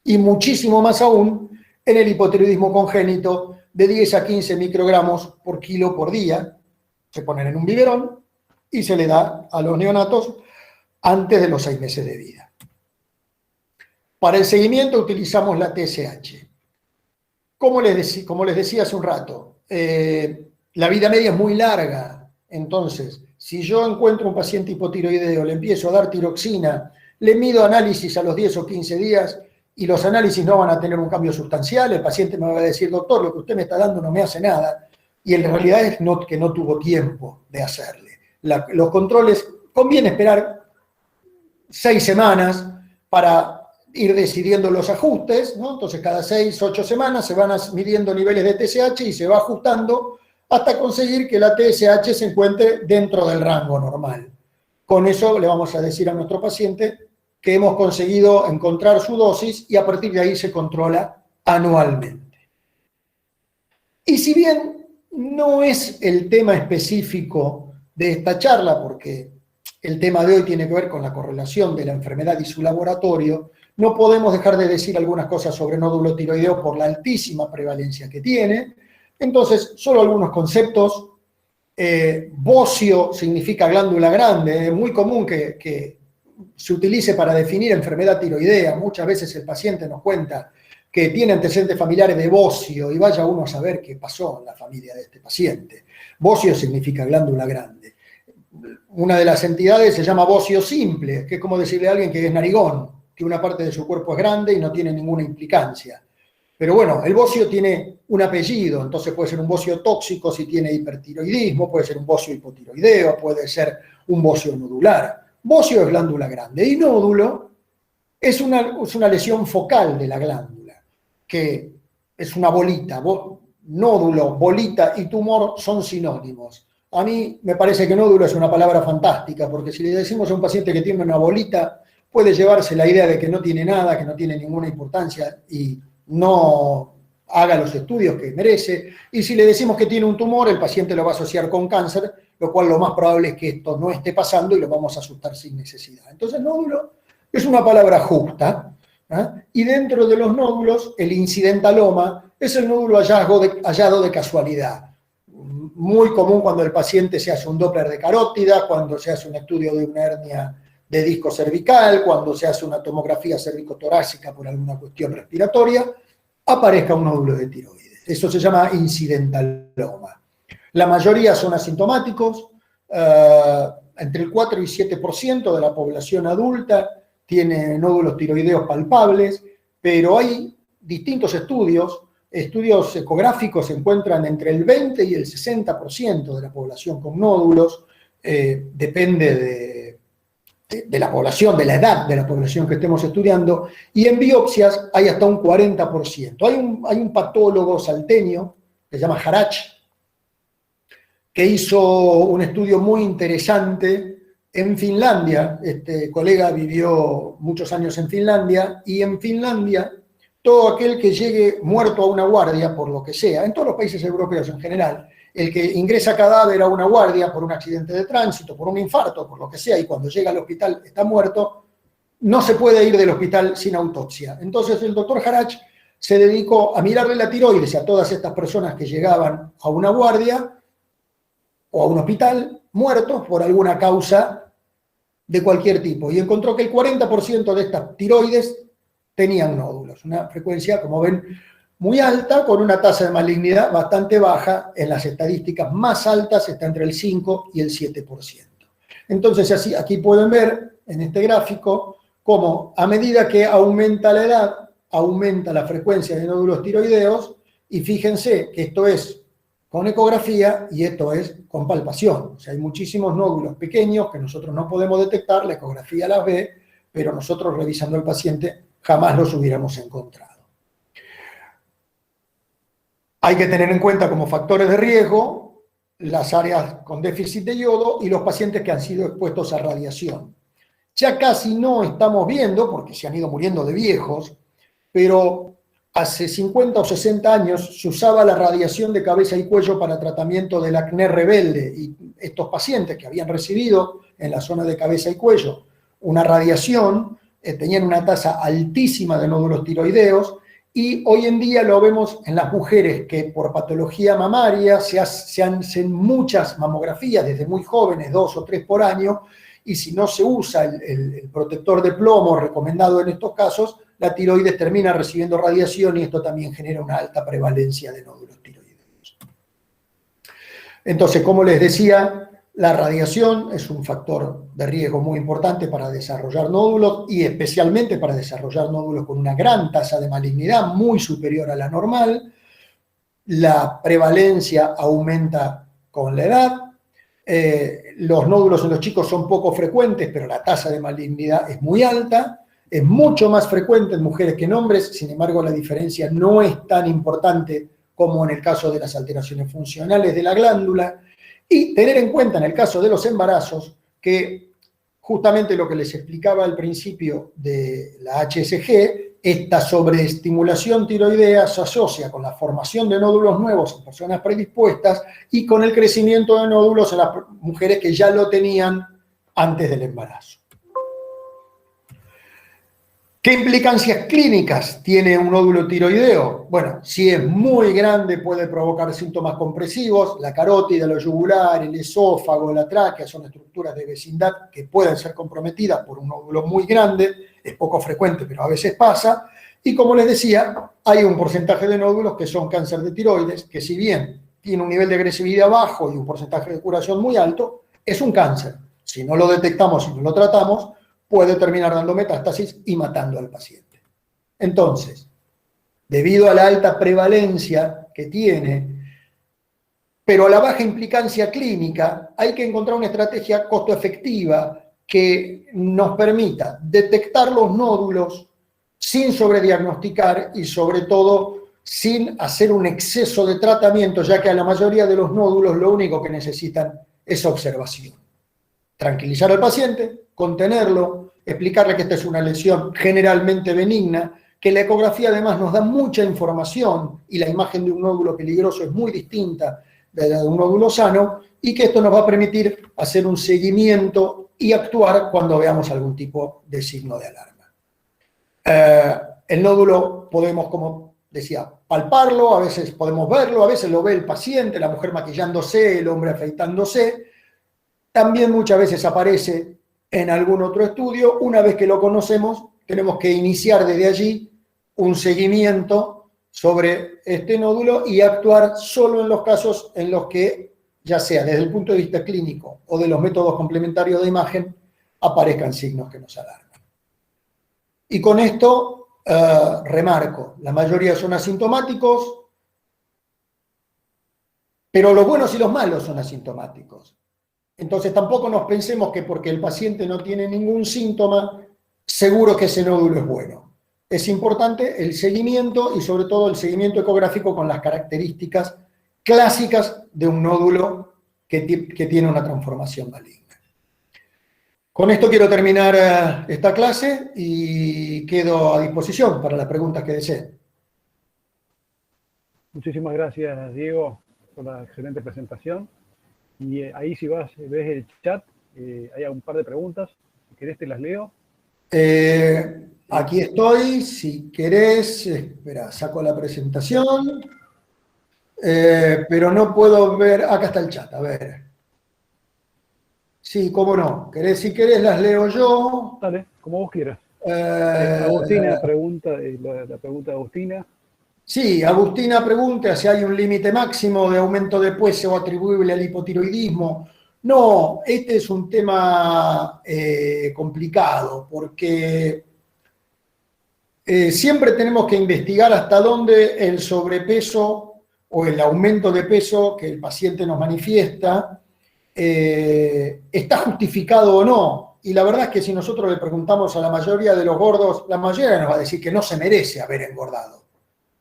y muchísimo más aún en el hipotiroidismo congénito, de 10 a 15 microgramos por kilo por día. Se ponen en un biberón y se le da a los neonatos antes de los 6 meses de vida. Para el seguimiento utilizamos la TSH. Como les decía hace un rato, la vida media es muy larga. Entonces, si yo encuentro un paciente hipotiroideo, le empiezo a dar tiroxina, le mido análisis a los 10 o 15 días y los análisis no van a tener un cambio sustancial, el paciente me va a decir, doctor, lo que usted me está dando no me hace nada. Y en realidad es que no tuvo tiempo de hacerle. Los controles, conviene esperar 6 semanas para ir decidiendo los ajustes, ¿no? Entonces cada 6, 8 semanas se van midiendo niveles de TSH y se va ajustando hasta conseguir que la TSH se encuentre dentro del rango normal. Con eso le vamos a decir a nuestro paciente que hemos conseguido encontrar su dosis y a partir de ahí se controla anualmente. Y si bien no es el tema específico de esta charla, porque el tema de hoy tiene que ver con la correlación de la enfermedad y su laboratorio, no podemos dejar de decir algunas cosas sobre nódulo tiroideo por la altísima prevalencia que tiene. Entonces, solo algunos conceptos. Bocio significa glándula grande. Es muy común que se utilice para definir enfermedad tiroidea. Muchas veces el paciente nos cuenta que tiene antecedentes familiares de bocio y vaya uno a saber qué pasó en la familia de este paciente. Bocio significa glándula grande. Una de las entidades se llama bocio simple, que es como decirle a alguien que es narigón, que una parte de su cuerpo es grande y no tiene ninguna implicancia. Pero bueno, el bocio tiene un apellido, entonces puede ser un bocio tóxico si tiene hipertiroidismo, puede ser un bocio hipotiroideo, puede ser un bocio nodular. Bocio es glándula grande y nódulo es una lesión focal de la glándula, que es una bolita. Nódulo, bolita y tumor son sinónimos. A mí me parece que nódulo es una palabra fantástica, porque si le decimos a un paciente que tiene una bolita, puede llevarse la idea de que no tiene nada, que no tiene ninguna importancia y no haga los estudios que merece. Y si le decimos que tiene un tumor, el paciente lo va a asociar con cáncer, lo cual lo más probable es que esto no esté pasando y lo vamos a asustar sin necesidad. Entonces, nódulo es una palabra justa, ¿eh? Y dentro de los nódulos, el incidentaloma es el nódulo hallado de casualidad. Muy común cuando el paciente se hace un Doppler de carótida, cuando se hace un estudio de una hernia de disco cervical, cuando se hace una tomografía cervicotorácica por alguna cuestión respiratoria, aparezca un nódulo de tiroides. Eso se llama incidentaloma. La mayoría son asintomáticos, entre el 4 y 7% de la población adulta tiene nódulos tiroideos palpables, pero hay distintos estudios ecográficos se encuentran entre el 20 y el 60% de la población con nódulos, depende de la población, de la edad de la población que estemos estudiando, y en biopsias hay hasta un 40%. Hay un patólogo salteño, que se llama Harach, que hizo un estudio muy interesante en Finlandia. Este colega vivió muchos años en Finlandia, y en Finlandia todo aquel que llegue muerto a una guardia, por lo que sea, en todos los países europeos en general, el que ingresa cadáver a una guardia por un accidente de tránsito, por un infarto, por lo que sea, y cuando llega al hospital está muerto, no se puede ir del hospital sin autopsia. Entonces el doctor Harach se dedicó a mirarle la tiroides a todas estas personas que llegaban a una guardia o a un hospital muertos por alguna causa de cualquier tipo, y encontró que el 40% de estas tiroides tenían nódulos, una frecuencia, como ven, muy alta, con una tasa de malignidad bastante baja. En las estadísticas más altas está entre el 5 y el 7%. Entonces, así, aquí pueden ver en este gráfico cómo a medida que aumenta la edad, aumenta la frecuencia de nódulos tiroideos, y fíjense que esto es con ecografía y esto es con palpación. O sea, hay muchísimos nódulos pequeños que nosotros no podemos detectar, la ecografía las ve, pero nosotros revisando al paciente jamás los hubiéramos encontrado. Hay que tener en cuenta como factores de riesgo las áreas con déficit de yodo y los pacientes que han sido expuestos a radiación. Ya casi no estamos viendo, porque se han ido muriendo de viejos, pero hace 50 o 60 años se usaba la radiación de cabeza y cuello para tratamiento del acné rebelde, y estos pacientes que habían recibido en la zona de cabeza y cuello una radiación tenían una tasa altísima de nódulos tiroideos, y hoy en día lo vemos en las mujeres que por patología mamaria se hacen muchas mamografías desde muy jóvenes, 2 o 3 por año, y si no se usa el protector de plomo recomendado en estos casos, la tiroides termina recibiendo radiación, y esto también genera una alta prevalencia de nódulos tiroideos. Entonces, como les decía, la radiación es un factor de riesgo muy importante para desarrollar nódulos, y especialmente para desarrollar nódulos con una gran tasa de malignidad muy superior a la normal. La prevalencia aumenta con la edad. Los nódulos en los chicos son poco frecuentes, pero la tasa de malignidad es muy alta. Es mucho más frecuente en mujeres que en hombres, sin embargo la diferencia no es tan importante como en el caso de las alteraciones funcionales de la glándula. Y tener en cuenta en el caso de los embarazos que justamente lo que les explicaba al principio de la HSG, esta sobreestimulación tiroidea se asocia con la formación de nódulos nuevos en personas predispuestas y con el crecimiento de nódulos en las mujeres que ya lo tenían antes del embarazo. ¿Qué implicancias clínicas tiene un nódulo tiroideo? Bueno, si es muy grande puede provocar síntomas compresivos. La carótida, los yugulares, el esófago, la tráquea son estructuras de vecindad que pueden ser comprometidas por un nódulo muy grande. Es poco frecuente, pero a veces pasa. Y como les decía, hay un porcentaje de nódulos que son cáncer de tiroides, que si bien tiene un nivel de agresividad bajo y un porcentaje de curación muy alto, es un cáncer. Si no lo detectamos y no lo tratamos, puede terminar dando metástasis y matando al paciente. Entonces, debido a la alta prevalencia que tiene, pero a la baja implicancia clínica, hay que encontrar una estrategia costo efectiva que nos permita detectar los nódulos sin sobrediagnosticar y sobre todo sin hacer un exceso de tratamiento, ya que a la mayoría de los nódulos lo único que necesitan es observación. Tranquilizar al paciente, contenerlo, explicarle que esta es una lesión generalmente benigna, que la ecografía además nos da mucha información y la imagen de un nódulo peligroso es muy distinta de la de un nódulo sano, y que esto nos va a permitir hacer un seguimiento y actuar cuando veamos algún tipo de signo de alarma. El nódulo podemos, como decía, palparlo, a veces podemos verlo, a veces lo ve el paciente, la mujer maquillándose, el hombre afeitándose. También muchas veces aparece en algún otro estudio. Una vez que lo conocemos, tenemos que iniciar desde allí un seguimiento sobre este nódulo y actuar solo en los casos en los que ya sea desde el punto de vista clínico o de los métodos complementarios de imagen, aparezcan signos que nos alarman. Y con esto remarco, la mayoría son asintomáticos, pero los buenos y los malos son asintomáticos. Entonces tampoco nos pensemos que porque el paciente no tiene ningún síntoma, seguro que ese nódulo es bueno. Es importante el seguimiento y sobre todo el seguimiento ecográfico con las características clásicas de un nódulo que tiene una transformación maligna. Con esto quiero terminar esta clase y quedo a disposición para las preguntas que deseen. Muchísimas gracias, Diego, por la excelente presentación. Y ahí si ves el chat, hay un par de preguntas. Si querés te las leo. Aquí estoy, si querés, espera, saco la presentación, pero no puedo ver, acá está el chat, a ver. Sí, cómo no, si querés las leo yo. Dale, como vos quieras. Agustina pregunta, la pregunta de Agustina. Sí, Agustina pregunta si hay un límite máximo de aumento de peso atribuible al hipotiroidismo. No, este es un tema complicado porque siempre tenemos que investigar hasta dónde el sobrepeso o el aumento de peso que el paciente nos manifiesta está justificado o no. Y la verdad es que si nosotros le preguntamos a la mayoría de los gordos, la mayoría nos va a decir que no se merece haber engordado.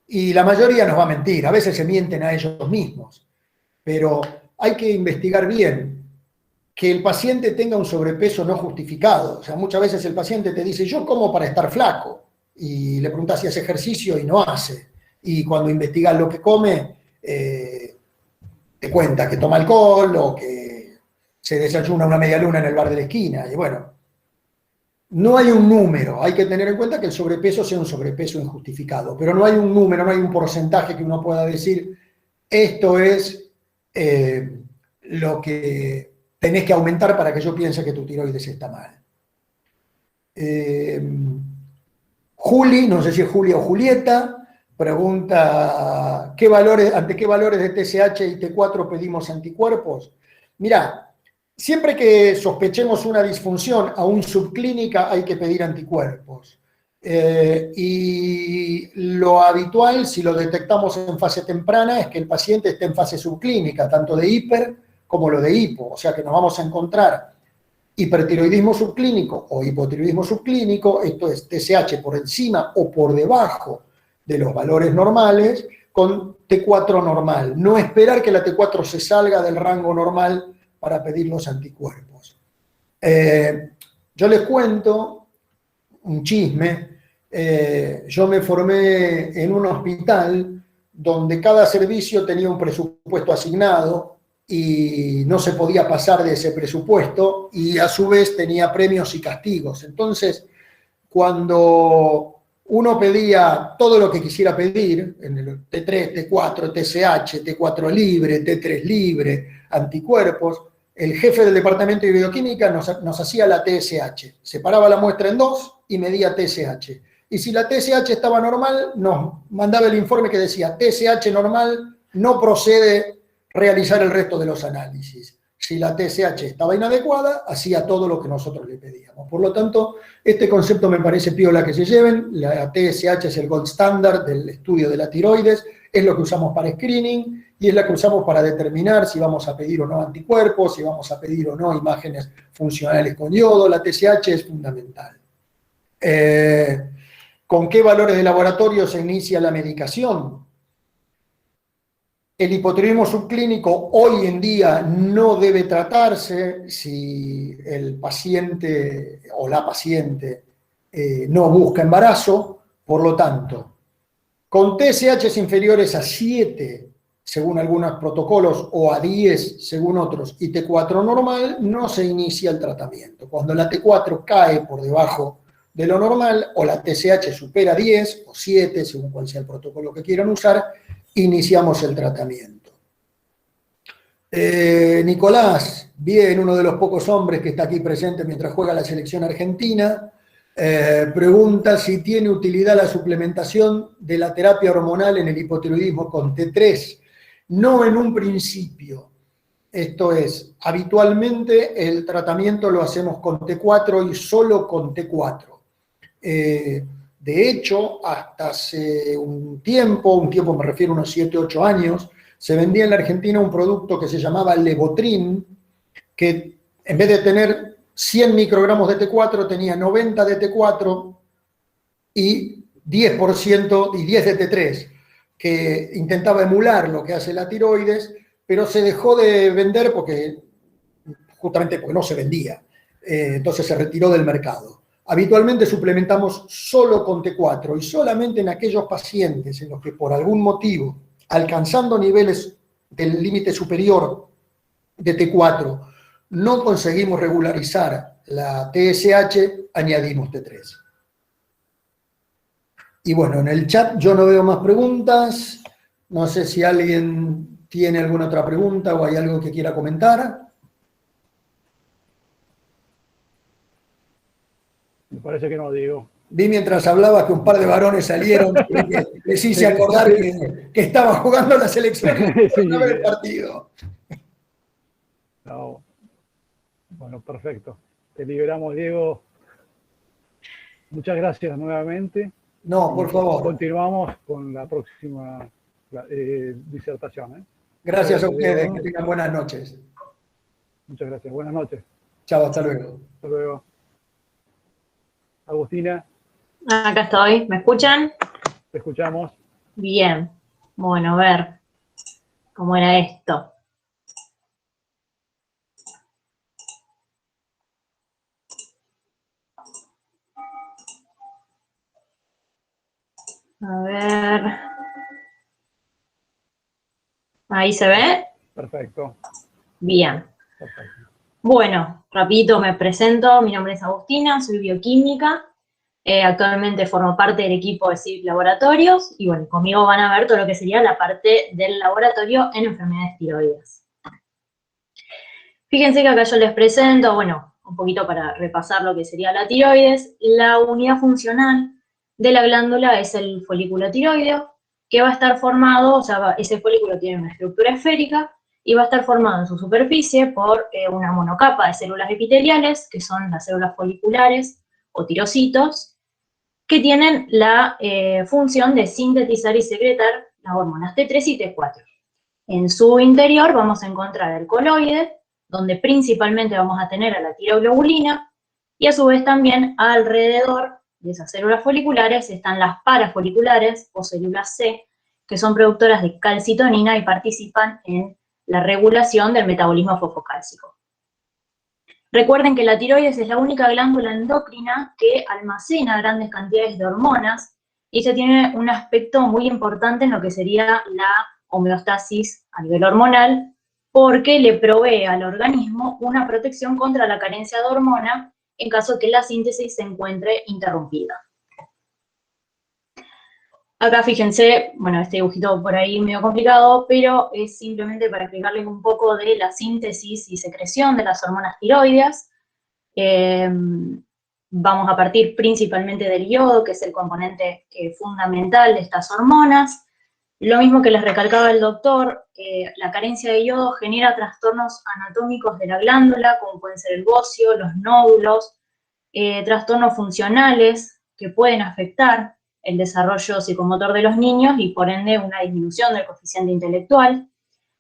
Y la mayoría nos va a mentir, a veces se mienten a ellos mismos. Pero hay que investigar bien que el paciente tenga un sobrepeso no justificado. O sea, muchas veces el paciente te dice, yo como para estar flaco. Y le preguntas si hace ejercicio y no hace. Y cuando investigas lo que come, te cuenta que toma alcohol o que se desayuna una media luna en el bar de la esquina. Y bueno, no hay un número. Hay que tener en cuenta que el sobrepeso sea un sobrepeso injustificado. Pero no hay un número, no hay un porcentaje que uno pueda decir, esto es lo que tenés que aumentar para que yo piense que tu tiroides está mal. Juli, no sé si es Julia o Julieta, pregunta, ¿ante qué valores de TSH y T4 pedimos anticuerpos? Mirá, siempre que sospechemos una disfunción aún subclínica hay que pedir anticuerpos. Y lo habitual, si lo detectamos en fase temprana, es que el paciente esté en fase subclínica, tanto de hiper como lo de hipo. O sea que nos vamos a encontrar hipertiroidismo subclínico o hipotiroidismo subclínico, esto es TSH por encima o por debajo de los valores normales, con T4 normal. No esperar que la T4 se salga del rango normal para pedir los anticuerpos. Yo les cuento un chisme. Yo me formé en un hospital donde cada servicio tenía un presupuesto asignado y no se podía pasar de ese presupuesto y a su vez tenía premios y castigos. Entonces, cuando uno pedía todo lo que quisiera pedir, en el T3, T4, TSH, T4 libre, T3 libre, anticuerpos, el jefe del departamento de bioquímica nos hacía la TSH, separaba la muestra en dos y medía TSH. Y si la TSH estaba normal, nos mandaba el informe que decía TSH normal, no procede realizar el resto de los análisis. Si la TSH estaba inadecuada, hacía todo lo que nosotros le pedíamos. Por lo tanto, este concepto me parece piola que se lleven. La TSH es el gold standard del estudio de la tiroides, es lo que usamos para screening y es la que usamos para determinar si vamos a pedir o no anticuerpos, si vamos a pedir o no imágenes funcionales con yodo. La TSH es fundamental. ¿Con qué valores de laboratorio se inicia la medicación? El hipotiroidismo subclínico hoy en día no debe tratarse si el paciente o la paciente no busca embarazo. Por lo tanto, con TSHs inferiores a 7, según algunos protocolos, o a 10, según otros, y T4 normal, no se inicia el tratamiento. Cuando la T4 cae por debajo de lo normal, o la TSH supera 10 o 7, según cuál sea el protocolo que quieran usar, iniciamos el tratamiento. Nicolás, bien, uno de los pocos hombres que está aquí presente mientras juega la selección argentina, pregunta si tiene utilidad la suplementación de la terapia hormonal en el hipotiroidismo con T3. No en un principio. Esto es, habitualmente el tratamiento lo hacemos con T4 y solo con T4. De hecho, hasta hace un tiempo me refiero a unos 7, 8 años, se vendía en la Argentina un producto que se llamaba Levotrin, que en vez de tener 100 microgramos de T4, tenía 90 de T4 y 10% y 10 de T3, que intentaba emular lo que hace la tiroides, pero se dejó de vender justamente porque no se vendía. Entonces se retiró del mercado. Habitualmente suplementamos solo con T4 y solamente en aquellos pacientes en los que por algún motivo, alcanzando niveles del límite superior de T4, no conseguimos regularizar la TSH, añadimos T3. Y bueno, en el chat yo no veo más preguntas. No sé si alguien tiene alguna otra pregunta o hay algo que quiera comentar. Me parece que no, Diego. Vi mientras hablaba que un par de varones salieron, que les hice acordar que estaba jugando la selección y Sí. no ver el partido. No. Bueno, perfecto. Te liberamos, Diego. Muchas gracias nuevamente. No, por favor. Continuamos con la próxima disertación. Gracias a ustedes, que tengan buenas noches. Muchas gracias. Buenas noches. Chao, hasta luego. Hasta luego. Agustina. Acá estoy. ¿Me escuchan? Te escuchamos. Bien. Bueno, a ver cómo era esto. A ver. ¿Ahí se ve? Perfecto. Bien. Perfecto. Bueno, rapidito me presento. Mi nombre es Agustina, soy bioquímica. Actualmente formo parte del equipo de CIVIC Laboratorios y bueno, conmigo van a ver todo lo que sería la parte del laboratorio en enfermedades tiroides. Fíjense que acá yo les presento, bueno, un poquito para repasar lo que sería la tiroides. La unidad funcional de la glándula es el folículo tiroideo, que va a estar formado, o sea, ese folículo tiene una estructura esférica y va a estar formado en su superficie por una monocapa de células epiteliales, que son las células foliculares o tirocitos, que tienen la función de sintetizar y secretar las hormonas T3 y T4. En su interior vamos a encontrar el coloide, donde principalmente vamos a tener a la tiroglobulina, y a su vez también alrededor de esas células foliculares están las parafoliculares o células C, que son productoras de calcitonina y participan en la regulación del metabolismo fosfocálcico. Recuerden que la tiroides es la única glándula endocrina que almacena grandes cantidades de hormonas y se tiene un aspecto muy importante en lo que sería la homeostasis a nivel hormonal, porque le provee al organismo una protección contra la carencia de hormona en caso que la síntesis se encuentre interrumpida. Acá fíjense, bueno, este dibujito por ahí medio complicado, pero es simplemente para explicarles un poco de la síntesis y secreción de las hormonas tiroides. Vamos a partir principalmente del yodo, que es el componente fundamental de estas hormonas. Lo mismo que les recalcaba el doctor, la carencia de yodo genera trastornos anatómicos de la glándula, como pueden ser el bocio, los nódulos, trastornos funcionales que pueden afectar el desarrollo psicomotor de los niños y por ende una disminución del coeficiente intelectual.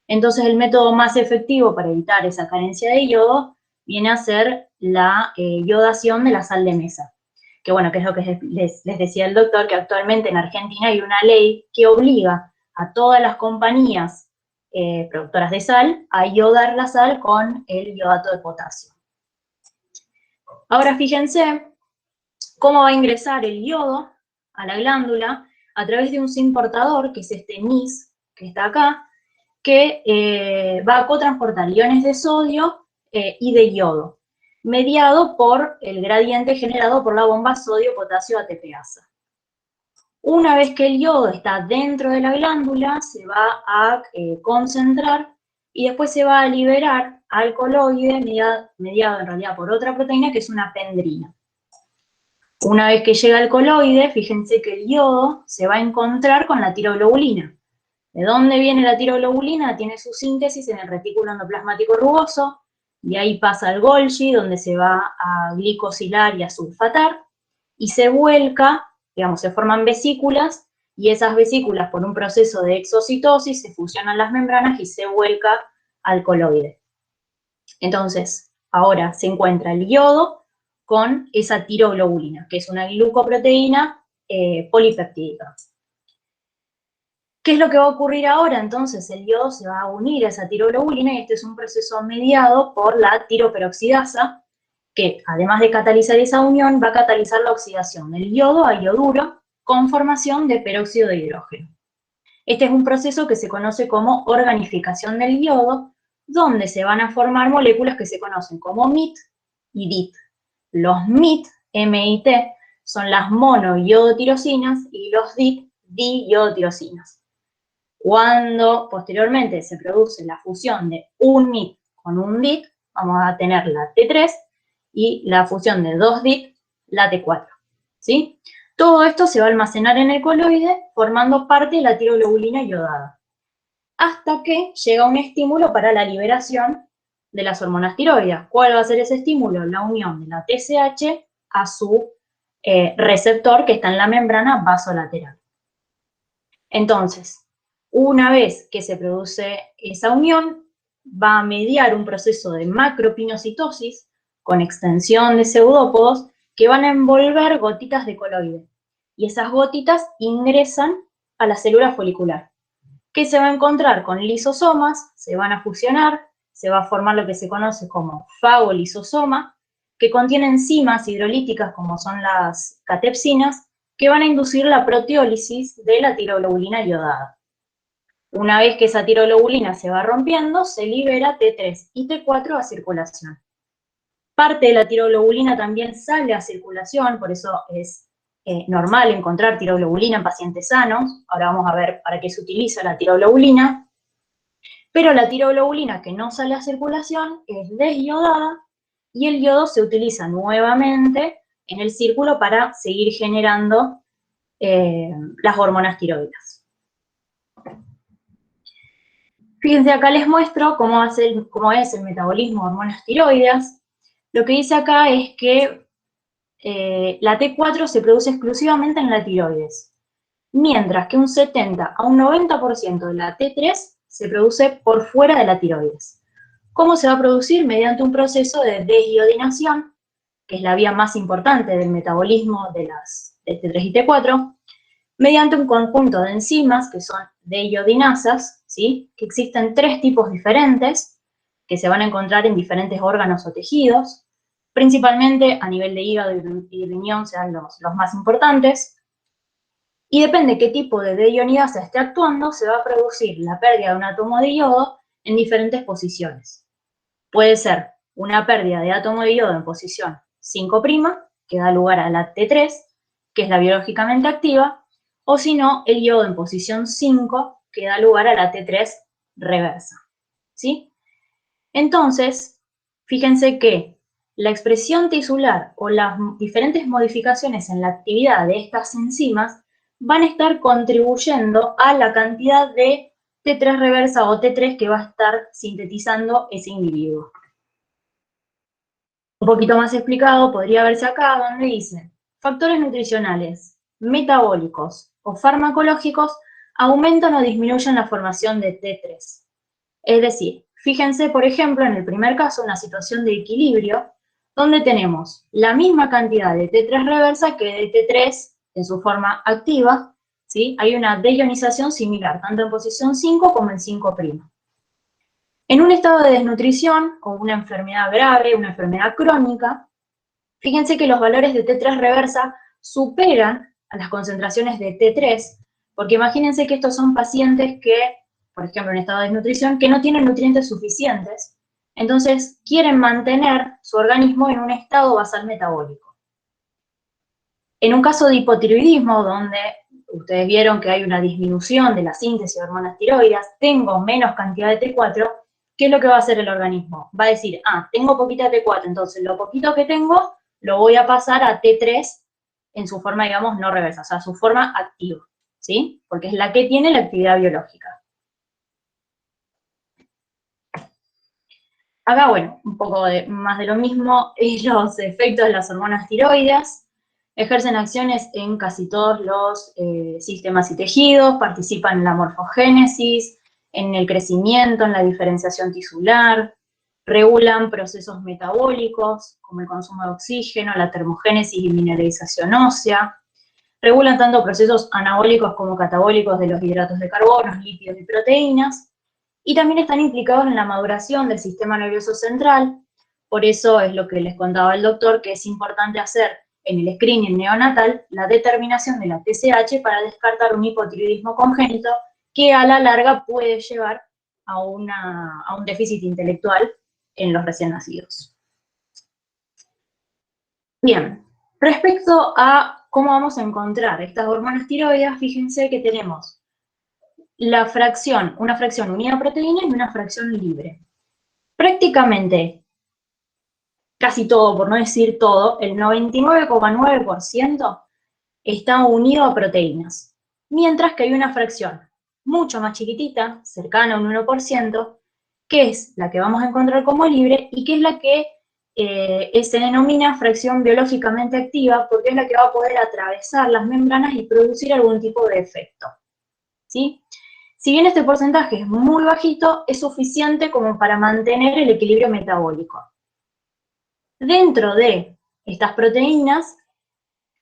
Entonces el método más efectivo para evitar esa carencia de yodo viene a ser la yodación de la sal de mesa. Que bueno, que es lo que les decía el doctor, que actualmente en Argentina hay una ley que obliga a todas las compañías productoras de sal a yodar la sal con el iodato de potasio. Ahora fíjense cómo va a ingresar el yodo a la glándula a través de un zinc portador, que es este NIS, que está acá, que va a cotransportar iones de sodio y de yodo, mediado por el gradiente generado por la bomba sodio-potasio ATPasa. Una vez que el yodo está dentro de la glándula, se va a concentrar y después se va a liberar al coloide, mediado en realidad por otra proteína que es una pendrina. Una vez que llega al coloide, fíjense que el yodo se va a encontrar con la tiroglobulina. ¿De dónde viene la tiroglobulina? Tiene su síntesis en el retículo endoplasmático rugoso, y ahí pasa al Golgi, donde se va a glicosilar y a sulfatar, y se vuelca, digamos, se forman vesículas, y esas vesículas, por un proceso de exocitosis, se fusionan las membranas y se vuelca al coloide. Entonces, ahora se encuentra el yodo con esa tiroglobulina, que es una glucoproteína polipeptídica. ¿Qué es lo que va a ocurrir ahora? Entonces, el yodo se va a unir a esa tiroglobulina y este es un proceso mediado por la tiroperoxidasa, que además de catalizar esa unión, va a catalizar la oxidación del yodo a yoduro con formación de peróxido de hidrógeno. Este es un proceso que se conoce como organificación del yodo, donde se van a formar moléculas que se conocen como MIT y DIT. Los MIT, MIT, son las monoiodotirosinas y los DIT, diiodotirosinas. Cuando posteriormente se produce la fusión de un MIT con un DIT, vamos a tener la T3 y la fusión de dos DIT, la T4, ¿sí? Todo esto se va a almacenar en el coloide formando parte de la tiroglobulina iodada, hasta que llega un estímulo para la liberación de las hormonas tiroides. ¿Cuál va a ser ese estímulo? La unión de la TSH a su receptor que está en la membrana vasolateral. Entonces, una vez que se produce esa unión, va a mediar un proceso de macropinocitosis con extensión de pseudópodos que van a envolver gotitas de coloide. Y esas gotitas ingresan a la célula folicular, que se va a encontrar con lisosomas, se van a fusionar, se va a formar lo que se conoce como fagolisosoma, que contiene enzimas hidrolíticas como son las catepsinas, que van a inducir la proteólisis de la tiroglobulina iodada. Una vez que esa tiroglobulina se va rompiendo, se libera T3 y T4 a circulación. Parte de la tiroglobulina también sale a circulación, por eso es normal encontrar tiroglobulina en pacientes sanos. Ahora vamos a ver para qué se utiliza la tiroglobulina. Pero la tiroglobulina que no sale a circulación es desiodada y el yodo se utiliza nuevamente en el círculo para seguir generando las hormonas tiroides. Fíjense, acá les muestro cómo es el metabolismo de hormonas tiroides. Lo que dice acá es que la T4 se produce exclusivamente en la tiroides, mientras que un 70 a un 90% de la T3 se produce por fuera de la tiroides. ¿Cómo se va a producir? Mediante un proceso de desiodinación, que es la vía más importante del metabolismo de T3 y T4, mediante un conjunto de enzimas que son deiodinasas, ¿sí? Que existen tres tipos diferentes, que se van a encontrar en diferentes órganos o tejidos, principalmente a nivel de hígado y riñón sean los más importantes, y depende qué tipo de deionidasa esté actuando, se va a producir la pérdida de un átomo de yodo en diferentes posiciones. Puede ser una pérdida de átomo de yodo en posición 5', que da lugar a la T3, que es la biológicamente activa, o si no, el yodo en posición 5, que da lugar a la T3 reversa, ¿sí? Entonces, fíjense que la expresión tisular o las diferentes modificaciones en la actividad de estas enzimas van a estar contribuyendo a la cantidad de T3 reversa o T3 que va a estar sintetizando ese individuo. Un poquito más explicado podría verse acá donde dice factores nutricionales, metabólicos o farmacológicos aumentan o disminuyen la formación de T3. Es decir, fíjense, por ejemplo, en el primer caso, una situación de equilibrio, donde tenemos la misma cantidad de T3 reversa que de T3 en su forma activa, ¿sí? Hay una deionización similar, tanto en posición 5 como en 5'. En un estado de desnutrición o una enfermedad grave, una enfermedad crónica, fíjense que los valores de T3 reversa superan a las concentraciones de T3, porque imagínense que estos son pacientes que, por ejemplo, en estado de desnutrición, que no tienen nutrientes suficientes, entonces quieren mantener su organismo en un estado basal metabólico. En un caso de hipotiroidismo, donde ustedes vieron que hay una disminución de la síntesis de hormonas tiroides, tengo menos cantidad de T4, ¿qué es lo que va a hacer el organismo? Va a decir, tengo poquita T4, entonces lo poquito que tengo lo voy a pasar a T3 en su forma, digamos, no reversa, o sea, su forma activa, ¿sí? Porque es la que tiene la actividad biológica. Acá, bueno, un poco más de lo mismo, los efectos de las hormonas tiroides. Ejercen acciones en casi todos los sistemas y tejidos, participan en la morfogénesis, en el crecimiento, en la diferenciación tisular, regulan procesos metabólicos, como el consumo de oxígeno, la termogénesis y mineralización ósea, regulan tanto procesos anabólicos como catabólicos de los hidratos de carbono, lípidos y proteínas, y también están implicados en la maduración del sistema nervioso central. Por eso es lo que les contaba el doctor, que es importante hacer en el screening neonatal la determinación de la TSH para descartar un hipotiroidismo congénito que a la larga puede llevar a un déficit intelectual en los recién nacidos. Bien, respecto a cómo vamos a encontrar estas hormonas tiroides, fíjense que tenemos una fracción unida a proteína y una fracción libre. Prácticamente casi todo, por no decir todo, el 99,9% está unido a proteínas, mientras que hay una fracción mucho más chiquitita, cercana a un 1%, que es la que vamos a encontrar como libre y que es la que se denomina fracción biológicamente activa, porque es la que va a poder atravesar las membranas y producir algún tipo de efecto, ¿sí? Si bien este porcentaje es muy bajito, es suficiente como para mantener el equilibrio metabólico. Dentro de estas proteínas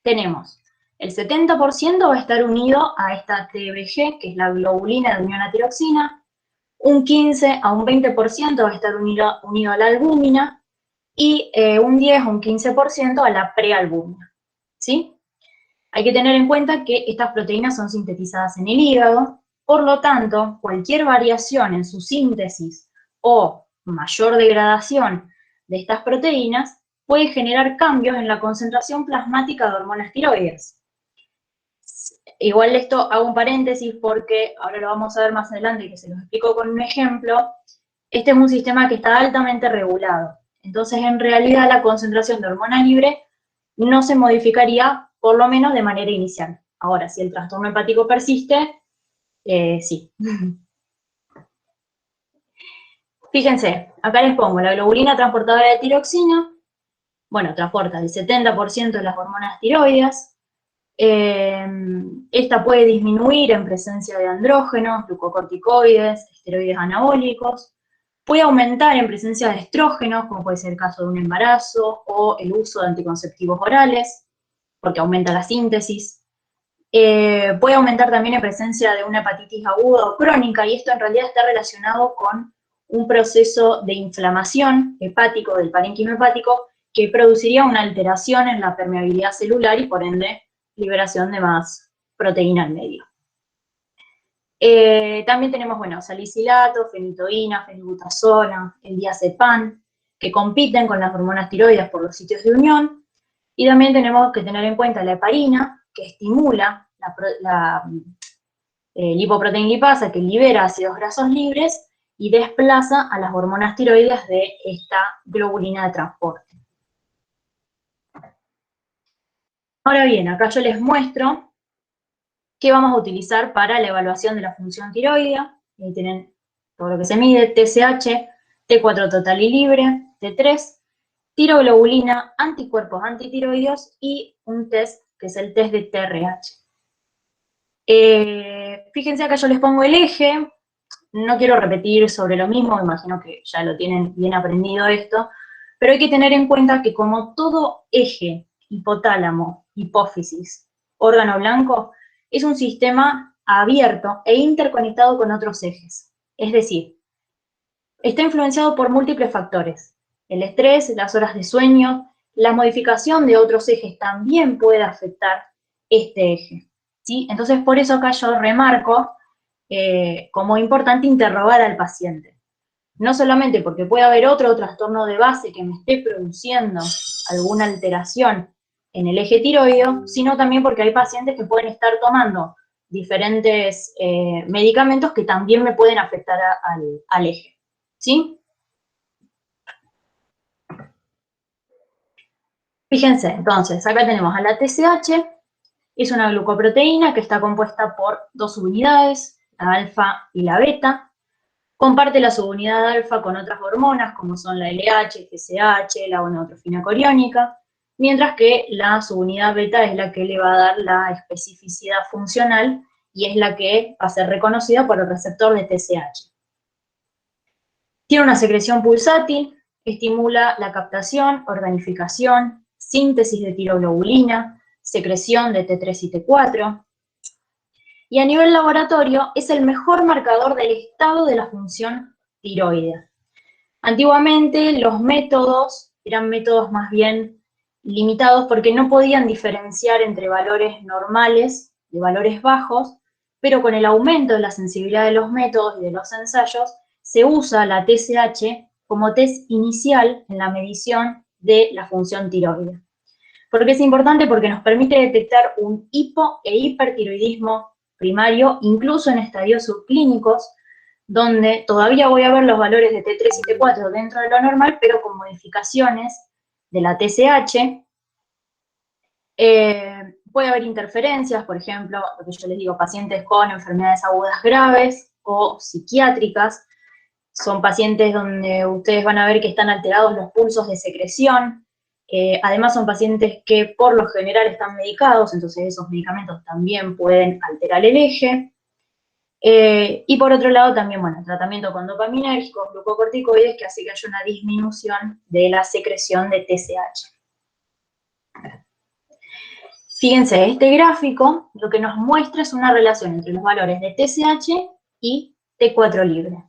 tenemos el 70% va a estar unido a esta TBG, que es la globulina de unión a tiroxina, un 15 a un 20% va a estar unido a la albúmina, y un 10 o un 15% a la prealbúmina, ¿sí? Hay que tener en cuenta que estas proteínas son sintetizadas en el hígado, por lo tanto, cualquier variación en su síntesis o mayor degradación de estas proteínas puede generar cambios en la concentración plasmática de hormonas tiroides. Igual esto hago un paréntesis porque ahora lo vamos a ver más adelante, que se los explico con un ejemplo. Este es un sistema que está altamente regulado. Entonces, en realidad, la concentración de hormona libre no se modificaría, por lo menos de manera inicial. Ahora, si el trastorno hepático persiste, sí. Fíjense, acá les pongo la globulina transportadora de tiroxina. Bueno, transporta el 70% de las hormonas tiroides. Esta puede disminuir en presencia de andrógenos, glucocorticoides, esteroides anabólicos. Puede aumentar en presencia de estrógenos, como puede ser el caso de un embarazo, o el uso de anticonceptivos orales, porque aumenta la síntesis. Puede aumentar también en presencia de una hepatitis aguda o crónica, y esto en realidad está relacionado con un proceso de inflamación hepático, del parénquima hepático, que produciría una alteración en la permeabilidad celular y, por ende, liberación de más proteína al medio. También tenemos, bueno, salicilato, fenitoína, fenilbutazona, el diazepam, que compiten con las hormonas tiroides por los sitios de unión. Y también tenemos que tener en cuenta la heparina, que estimula la lipoproteína lipasa, que libera ácidos grasos libres y desplaza a las hormonas tiroides de esta globulina de transporte. Ahora bien, acá yo les muestro qué vamos a utilizar para la evaluación de la función tiroidea. Ahí tienen todo lo que se mide: TSH, T4 total y libre, T3, tiroglobulina, anticuerpos antitiroideos y un test que es el test de TRH. Fíjense acá yo les pongo el eje. No quiero repetir sobre lo mismo, me imagino que ya lo tienen bien aprendido esto, pero hay que tener en cuenta que como todo eje, hipotálamo, hipófisis, órgano blanco, es un sistema abierto e interconectado con otros ejes. Es decir, está influenciado por múltiples factores. El estrés, las horas de sueño, la modificación de otros ejes también puede afectar este eje, ¿sí? Entonces, por eso acá yo remarco como importante interrogar al paciente. No solamente porque puede haber otro trastorno de base que me esté produciendo alguna alteración en el eje tiroideo, sino también porque hay pacientes que pueden estar tomando diferentes medicamentos que también me pueden afectar al eje, ¿sí? Fíjense, entonces, acá tenemos a la TSH, es una glucoproteína que está compuesta por dos subunidades, la alfa y la beta. Comparte la subunidad alfa con otras hormonas, como son la LH, TSH, la gonadotrofina coriónica, mientras que la subunidad beta es la que le va a dar la especificidad funcional y es la que va a ser reconocida por el receptor de TSH. Tiene una secreción pulsátil, estimula la captación, organificación, síntesis de tiroglobulina, secreción de T3 y T4, y a nivel laboratorio es el mejor marcador del estado de la función tiroidea. Antiguamente los métodos eran métodos más bien limitados porque no podían diferenciar entre valores normales y valores bajos, pero con el aumento de la sensibilidad de los métodos y de los ensayos, se usa la TSH como test inicial en la medición de la función tiroidea. ¿Por qué es importante? Porque nos permite detectar un hipo- e hipertiroidismo primario, incluso en estadios subclínicos, donde todavía voy a ver los valores de T3 y T4 dentro de lo normal, pero con modificaciones de la TSH. Puede haber interferencias, por ejemplo, lo que yo les digo, pacientes con enfermedades agudas graves o psiquiátricas. Son pacientes donde ustedes van a ver que están alterados los pulsos de secreción. Además son pacientes que por lo general están medicados, entonces esos medicamentos también pueden alterar el eje. Y por otro lado también, bueno, tratamiento con dopaminérgicos, glucocorticoides, que hace que haya una disminución de la secreción de TSH. Fíjense, este gráfico lo que nos muestra es una relación entre los valores de TSH y T4 libre.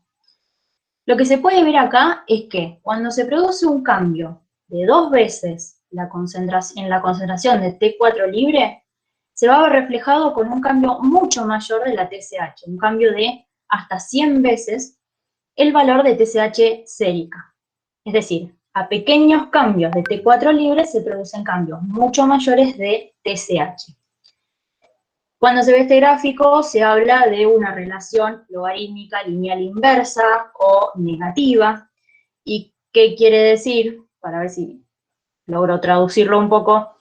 Lo que se puede ver acá es que cuando se produce un cambio de 2 veces en la concentración de T4 libre, se va a ver reflejado con un cambio mucho mayor de la TSH, un cambio de hasta 100 veces el valor de TSH sérica. Es decir, a pequeños cambios de T4 libre se producen cambios mucho mayores de TSH. Cuando se ve este gráfico se habla de una relación logarítmica lineal inversa o negativa. ¿Y qué quiere decir? Para ver si logro traducirlo un poco,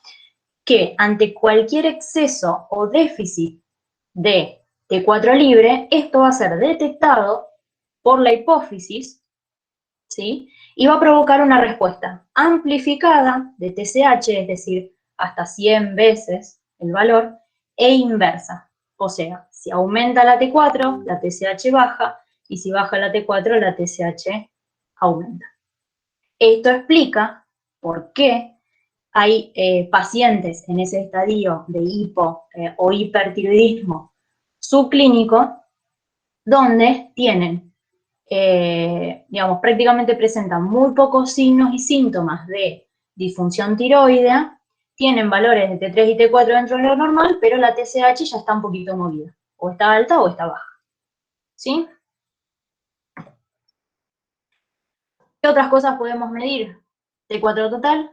que ante cualquier exceso o déficit de T4 libre, esto va a ser detectado por la hipófisis, ¿sí? Y va a provocar una respuesta amplificada de TSH, es decir, hasta 100 veces el valor, e inversa. O sea, si aumenta la T4, la TSH baja, y si baja la T4, la TSH aumenta. Esto explica por qué hay pacientes en ese estadio de hipo o hipertiroidismo subclínico donde tienen, digamos, prácticamente presentan muy pocos signos y síntomas de disfunción tiroidea, tienen valores de T3 y T4 dentro de lo normal, pero la TSH ya está un poquito movida, o está alta o está baja, ¿sí? ¿Qué otras cosas podemos medir? T4 total,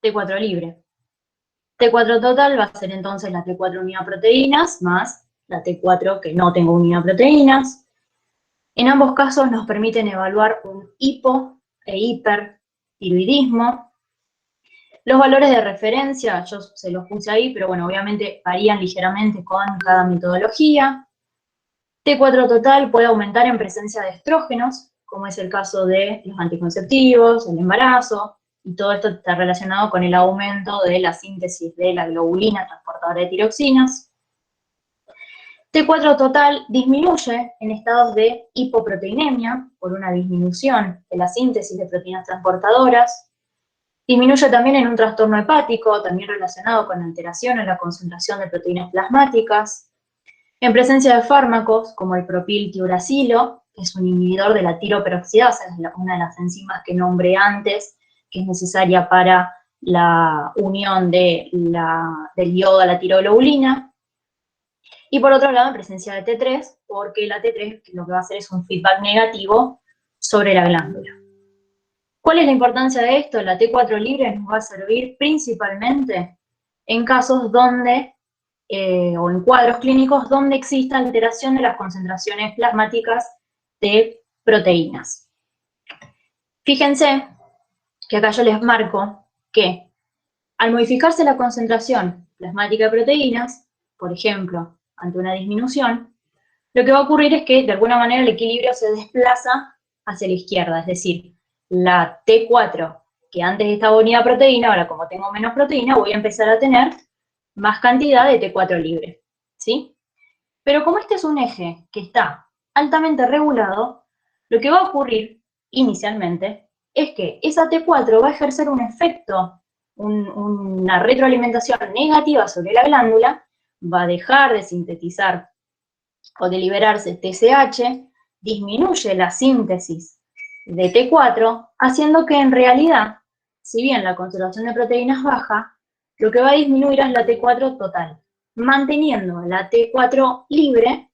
T4 libre. T4 total va a ser entonces la T4 unidad proteínas más la T4 que no tengo unidad proteínas. En ambos casos nos permiten evaluar un hipo e hipertiroidismo. Los valores de referencia, yo se los puse ahí, pero bueno, obviamente varían ligeramente con cada metodología. T4 total puede aumentar en presencia de estrógenos, como es el caso de los anticonceptivos, el embarazo, y todo esto está relacionado con el aumento de la síntesis de la globulina transportadora de tiroxinas. T4 total disminuye en estados de hipoproteinemia por una disminución de la síntesis de proteínas transportadoras. Disminuye también en un trastorno hepático, también relacionado con alteración en la concentración de proteínas plasmáticas. En presencia de fármacos como el propiltiuracilo, que es un inhibidor de la tiroperoxidasa, es una de las enzimas que nombré antes, que es necesaria para la unión del yodo a la tiroglobulina. Y por otro lado, en presencia de T3, porque la T3 lo que va a hacer es un feedback negativo sobre la glándula. ¿Cuál es la importancia de esto? La T4 libre nos va a servir principalmente en casos donde, o en cuadros clínicos donde exista alteración de las concentraciones plasmáticas de proteínas. Fíjense que acá yo les marco que al modificarse la concentración plasmática de proteínas, por ejemplo, ante una disminución, lo que va a ocurrir es que de alguna manera el equilibrio se desplaza hacia la izquierda, es decir, la T4, que antes estaba unida a proteína, ahora como tengo menos proteína, voy a empezar a tener más cantidad de T4 libre, ¿sí? Pero como este es un eje que está altamente regulado, lo que va a ocurrir inicialmente es que esa T4 va a ejercer un efecto, una retroalimentación negativa sobre la glándula, va a dejar de sintetizar o de liberarse TSH, disminuye la síntesis de T4, haciendo que en realidad, si bien la concentración de proteínas baja, lo que va a disminuir es la T4 total, manteniendo la T4 libre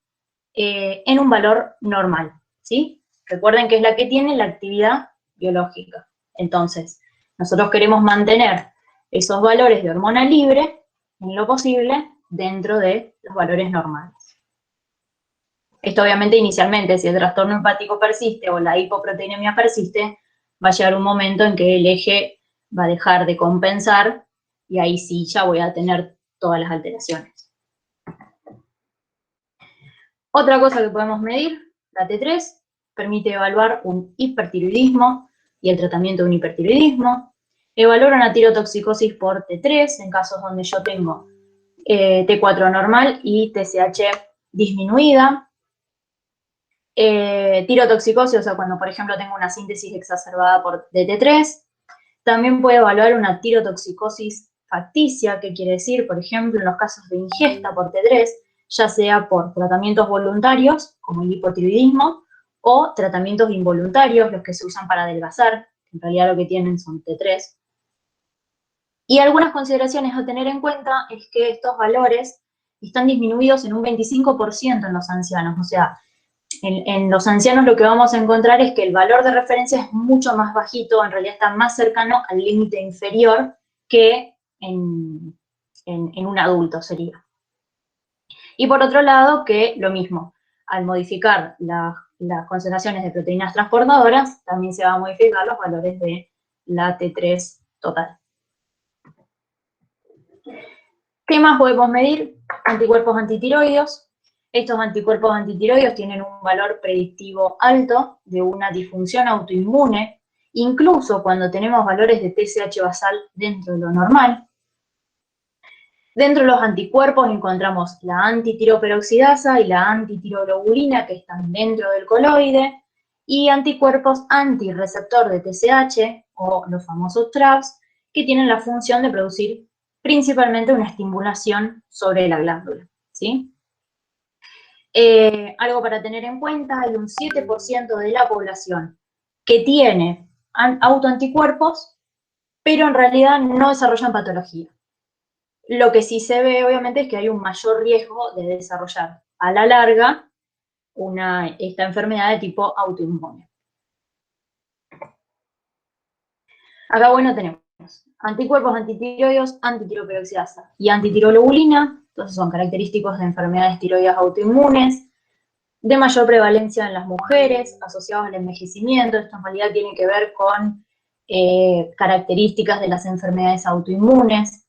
en un valor normal, ¿sí? Recuerden que es la que tiene la actividad biológica. Entonces, nosotros queremos mantener esos valores de hormona libre, en lo posible, dentro de los valores normales. Esto obviamente inicialmente, si el trastorno hepático persiste o la hipoproteinemia persiste, va a llegar un momento en que el eje va a dejar de compensar y ahí sí ya voy a tener todas las alteraciones. Otra cosa que podemos medir, la T3, permite evaluar un hipertiroidismo y el tratamiento de un hipertiroidismo. Evaluar una tirotoxicosis por T3 en casos donde yo tengo T4 normal y TSH disminuida. Tirotoxicosis, o sea, cuando por ejemplo tengo una síntesis exacerbada de T3. También puede evaluar una tirotoxicosis facticia, que quiere decir, por ejemplo, en los casos de ingesta por T3, ya sea por tratamientos voluntarios, como el hipotiroidismo, o tratamientos involuntarios, los que se usan para adelgazar, que en realidad lo que tienen son T3. Y algunas consideraciones a tener en cuenta es que estos valores están disminuidos en un 25% en los ancianos, o sea, en los ancianos lo que vamos a encontrar es que el valor de referencia es mucho más bajito, en realidad está más cercano al límite inferior que en un adulto sería. Y por otro lado, que lo mismo, al modificar las concentraciones de proteínas transportadoras, también se van a modificar los valores de la T3 total. ¿Qué más podemos medir? Anticuerpos antitiroideos. Estos anticuerpos antitiroideos tienen un valor predictivo alto de una disfunción autoinmune, incluso cuando tenemos valores de TSH basal dentro de lo normal. Dentro de los anticuerpos encontramos la antitiroperoxidasa y la antitiroglobulina, que están dentro del coloide, y anticuerpos antirreceptor de TSH, o los famosos TRAPS, que tienen la función de producir principalmente una estimulación sobre la glándula, ¿sí? Algo para tener en cuenta, hay un 7% de la población que tiene autoanticuerpos, pero en realidad no desarrollan patología. Lo que sí se ve, obviamente, es que hay un mayor riesgo de desarrollar a la larga esta enfermedad de tipo autoinmune. Acá, bueno, tenemos anticuerpos antitiroideos, antitiroperoxidasa y antitiroglobulina. Entonces son característicos de enfermedades tiroides autoinmunes, de mayor prevalencia en las mujeres, asociados al envejecimiento. Esto en realidad tiene que ver con características de las enfermedades autoinmunes.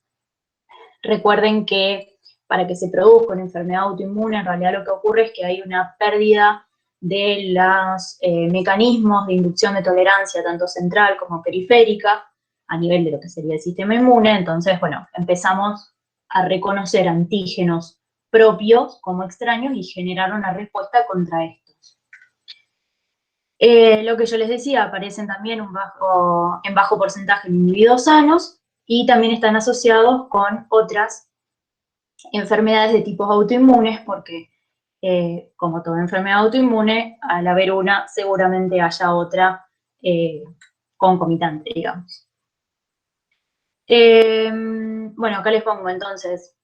Recuerden que para que se produzca una enfermedad autoinmune, en realidad lo que ocurre es que hay una pérdida de los mecanismos de inducción de tolerancia, tanto central como periférica, a nivel de lo que sería el sistema inmune. Entonces, bueno, empezamos a reconocer antígenos propios como extraños y generar una respuesta contra estos. Lo que yo les decía, aparecen también en bajo porcentaje en individuos sanos y también están asociados con otras enfermedades de tipos autoinmunes, porque como toda enfermedad autoinmune, al haber una, seguramente haya otra concomitante, digamos. Bueno, acá les pongo entonces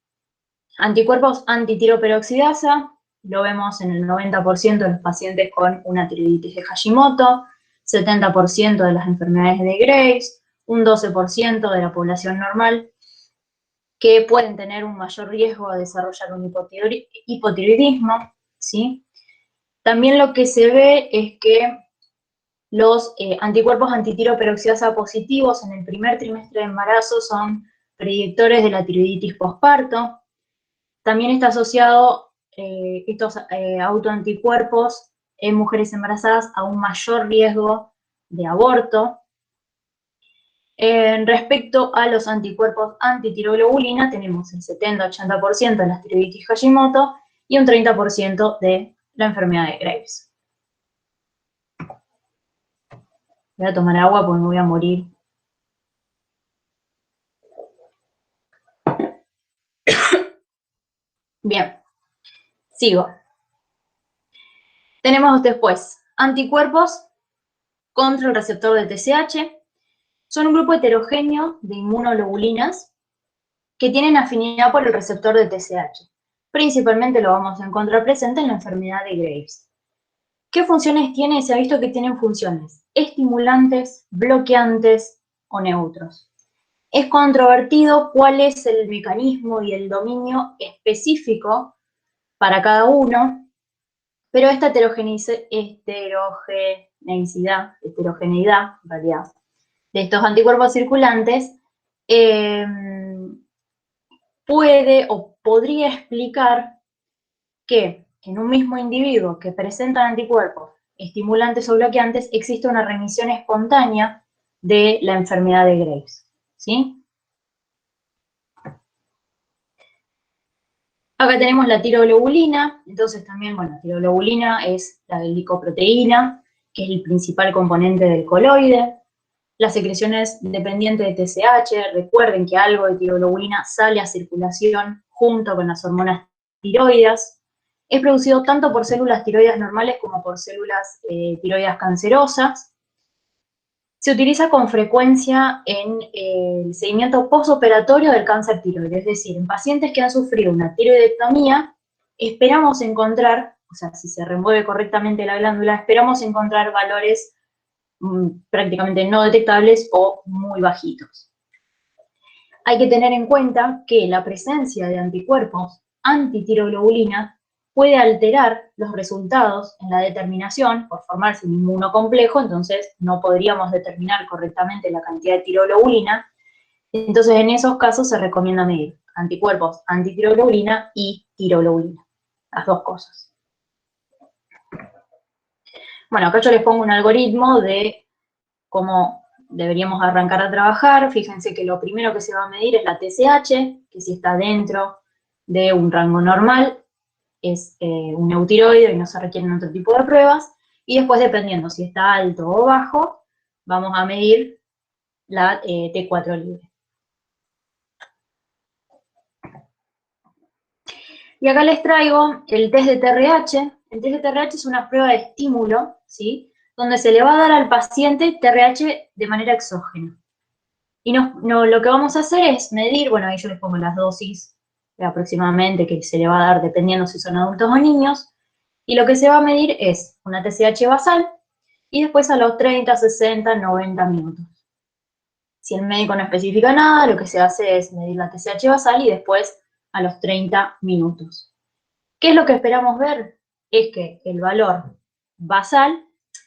anticuerpos antitiroperoxidasa. Lo vemos en el 90% de los pacientes con una tiroiditis de Hashimoto, 70% de las enfermedades de Graves, un 12% de la población normal, que pueden tener un mayor riesgo de desarrollar un hipotiroidismo, ¿sí? También lo que se ve es que los anticuerpos antitiroperoxidasa positivos en el primer trimestre de embarazo son predictores de la tiroiditis posparto. También está asociado estos autoanticuerpos en mujeres embarazadas a un mayor riesgo de aborto. Respecto a los anticuerpos antitiroglobulina, tenemos el 70-80% de la tiroiditis Hashimoto y un 30% de la enfermedad de Graves. Voy a tomar agua porque me voy a morir. Bien, sigo. Tenemos después anticuerpos contra el receptor de TSH. Son un grupo heterogéneo de inmunoglobulinas que tienen afinidad por el receptor de TSH. Principalmente lo vamos a encontrar presente en la enfermedad de Graves. ¿Qué funciones tiene? Se ha visto que tienen funciones estimulantes, bloqueantes o neutros. Es controvertido cuál es el mecanismo y el dominio específico para cada uno, pero esta heterogeneidad en realidad, de estos anticuerpos circulantes puede o podría explicar que en un mismo individuo que presenta anticuerpos estimulantes o bloqueantes existe una remisión espontánea de la enfermedad de Graves, ¿sí? Acá tenemos la tiroglobulina, entonces también, bueno, la tiroglobulina es la glicoproteína, que es el principal componente del coloide. La secreción es dependiente de TSH, recuerden que algo de tiroglobulina sale a circulación junto con las hormonas tiroides. Es producido tanto por células tiroides normales como por células tiroides cancerosas. Se utiliza con frecuencia en el seguimiento postoperatorio del cáncer tiroides, es decir, en pacientes que han sufrido una tiroidectomía, esperamos encontrar, o sea, si se remueve correctamente la glándula, esperamos encontrar valores prácticamente no detectables o muy bajitos. Hay que tener en cuenta que la presencia de anticuerpos antitiroglobulina puede alterar los resultados en la determinación por formarse un inmunocomplejo, entonces no podríamos determinar correctamente la cantidad de tiroglobulina. Entonces en esos casos se recomienda medir anticuerpos antitiroglobulina y tiroglobulina, las dos cosas. Bueno, acá yo les pongo un algoritmo de cómo deberíamos arrancar a trabajar. Fíjense que lo primero que se va a medir es la TSH, que si está dentro de un rango normal, es un eutiroide y no se requieren otro tipo de pruebas. Y después, dependiendo si está alto o bajo, vamos a medir la T4 libre. Y acá les traigo el test de TRH. El test de TRH es una prueba de estímulo, ¿sí?, donde se le va a dar al paciente TRH de manera exógena. Y lo que vamos a hacer es medir, bueno, ahí yo les pongo las dosis aproximadamente que se le va a dar dependiendo si son adultos o niños, y lo que se va a medir es una TSH basal y después a los 30, 60, 90 minutos. Si el médico no especifica nada, lo que se hace es medir la TSH basal y después a los 30 minutos. ¿Qué es lo que esperamos ver? Es que el valor basal,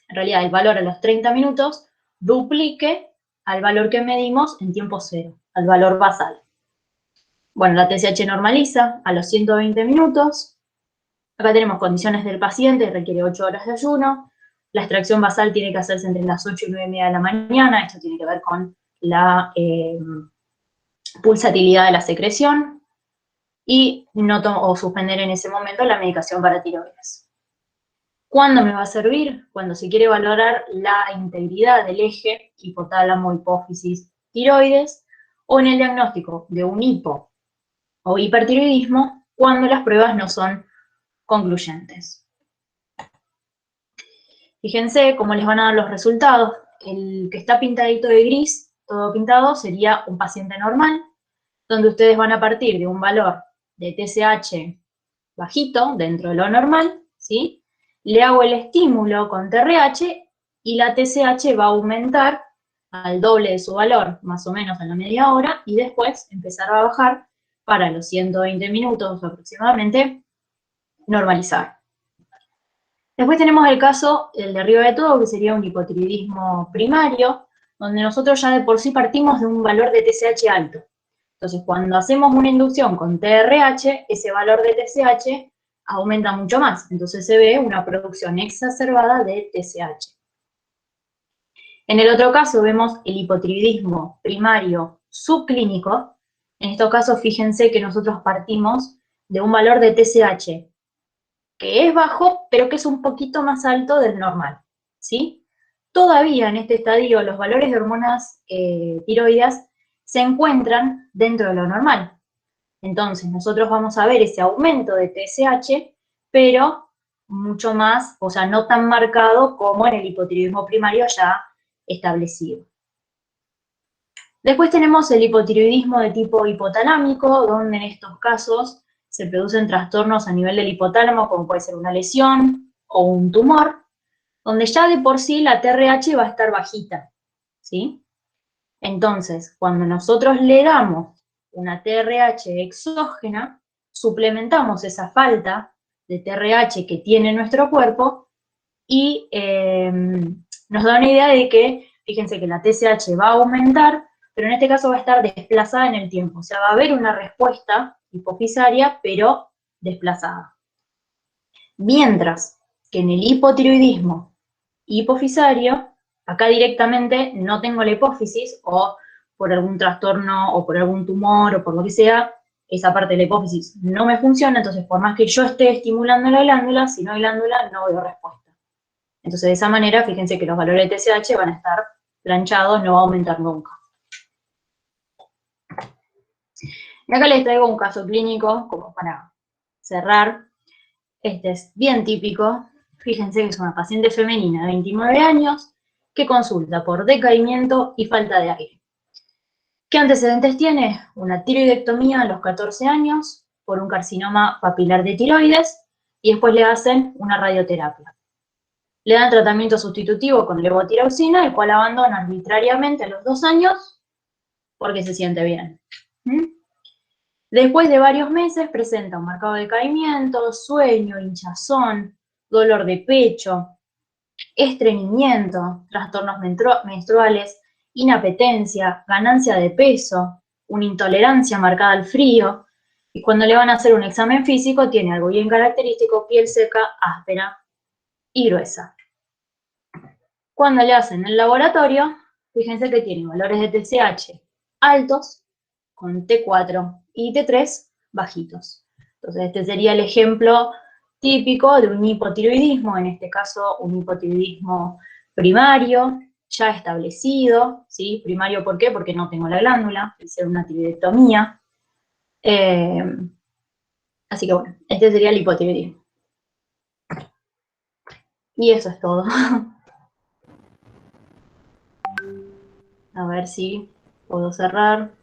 en realidad el valor a los 30 minutos, duplique al valor que medimos en tiempo cero, al valor basal. Bueno, la TSH normaliza a los 120 minutos. Acá tenemos condiciones del paciente, requiere 8 horas de ayuno. La extracción basal tiene que hacerse entre las 8 y 9:30 de la mañana. Esto tiene que ver con la pulsatilidad de la secreción. Y no suspender en ese momento la medicación para tiroides. ¿Cuándo me va a servir? Cuando se quiere valorar la integridad del eje hipotálamo, hipófisis, tiroides, o en el diagnóstico de un hipo o hipertiroidismo, cuando las pruebas no son concluyentes. Fíjense cómo les van a dar los resultados. El que está pintadito de gris, todo pintado, sería un paciente normal, donde ustedes van a partir de un valor de TSH bajito, dentro de lo normal, ¿sí? Le hago el estímulo con TRH y la TSH va a aumentar al doble de su valor, más o menos a la media hora, y después empezar a bajar para los 120 minutos aproximadamente, normalizar. Después tenemos el caso, el de arriba de todo, que sería un hipotiroidismo primario, donde nosotros ya de por sí partimos de un valor de TSH alto. Entonces, cuando hacemos una inducción con TRH, ese valor de TSH aumenta mucho más. Entonces se ve una producción exacerbada de TSH. En el otro caso vemos el hipotiroidismo primario subclínico. En estos casos, fíjense que nosotros partimos de un valor de TSH que es bajo, pero que es un poquito más alto del normal, ¿sí? Todavía en este estadio los valores de hormonas tiroideas se encuentran dentro de lo normal. Entonces nosotros vamos a ver ese aumento de TSH, pero mucho más, o sea, no tan marcado como en el hipotiroidismo primario ya establecido. Después tenemos el hipotiroidismo de tipo hipotalámico, donde en estos casos se producen trastornos a nivel del hipotálamo, como puede ser una lesión o un tumor, donde ya de por sí la TRH va a estar bajita, ¿sí? Entonces, cuando nosotros le damos una TRH exógena, suplementamos esa falta de TRH que tiene nuestro cuerpo y nos da una idea de que, fíjense que la TSH va a aumentar, pero en este caso va a estar desplazada en el tiempo. O sea, va a haber una respuesta hipofisaria, pero desplazada. Mientras que en el hipotiroidismo hipofisario, acá directamente no tengo la hipófisis, o por algún trastorno, o por algún tumor, o por lo que sea, esa parte de la hipófisis no me funciona, entonces por más que yo esté estimulando la glándula, si no hay glándula, no veo respuesta. Entonces, de esa manera, fíjense que los valores de TSH van a estar planchados, no va a aumentar nunca. Y acá les traigo un caso clínico, como para cerrar. Este es bien típico. Fíjense que es una paciente femenina de 29 años que consulta por decaimiento y falta de aire. ¿Qué antecedentes tiene? Una tiroidectomía a los 14 años por un carcinoma papilar de tiroides y después le hacen una radioterapia. Le dan tratamiento sustitutivo con levotiroxina, el cual abandona arbitrariamente a los 2 años porque se siente bien. Después de varios meses presenta un marcado decaimiento, sueño, hinchazón, dolor de pecho, estreñimiento, trastornos menstruales, inapetencia, ganancia de peso, una intolerancia marcada al frío, y cuando le van a hacer un examen físico tiene algo bien característico: piel seca, áspera y gruesa. Cuando le hacen el laboratorio, fíjense que tiene valores de TSH altos, con T4 y T3 bajitos. Entonces este sería el ejemplo típico de un hipotiroidismo, en este caso un hipotiroidismo primario, ya establecido, ¿sí? Primario, ¿por qué? Porque no tengo la glándula, hice una tiroidectomía. Así que bueno, este sería el hipotiroidismo. Y eso es todo. A ver si puedo cerrar.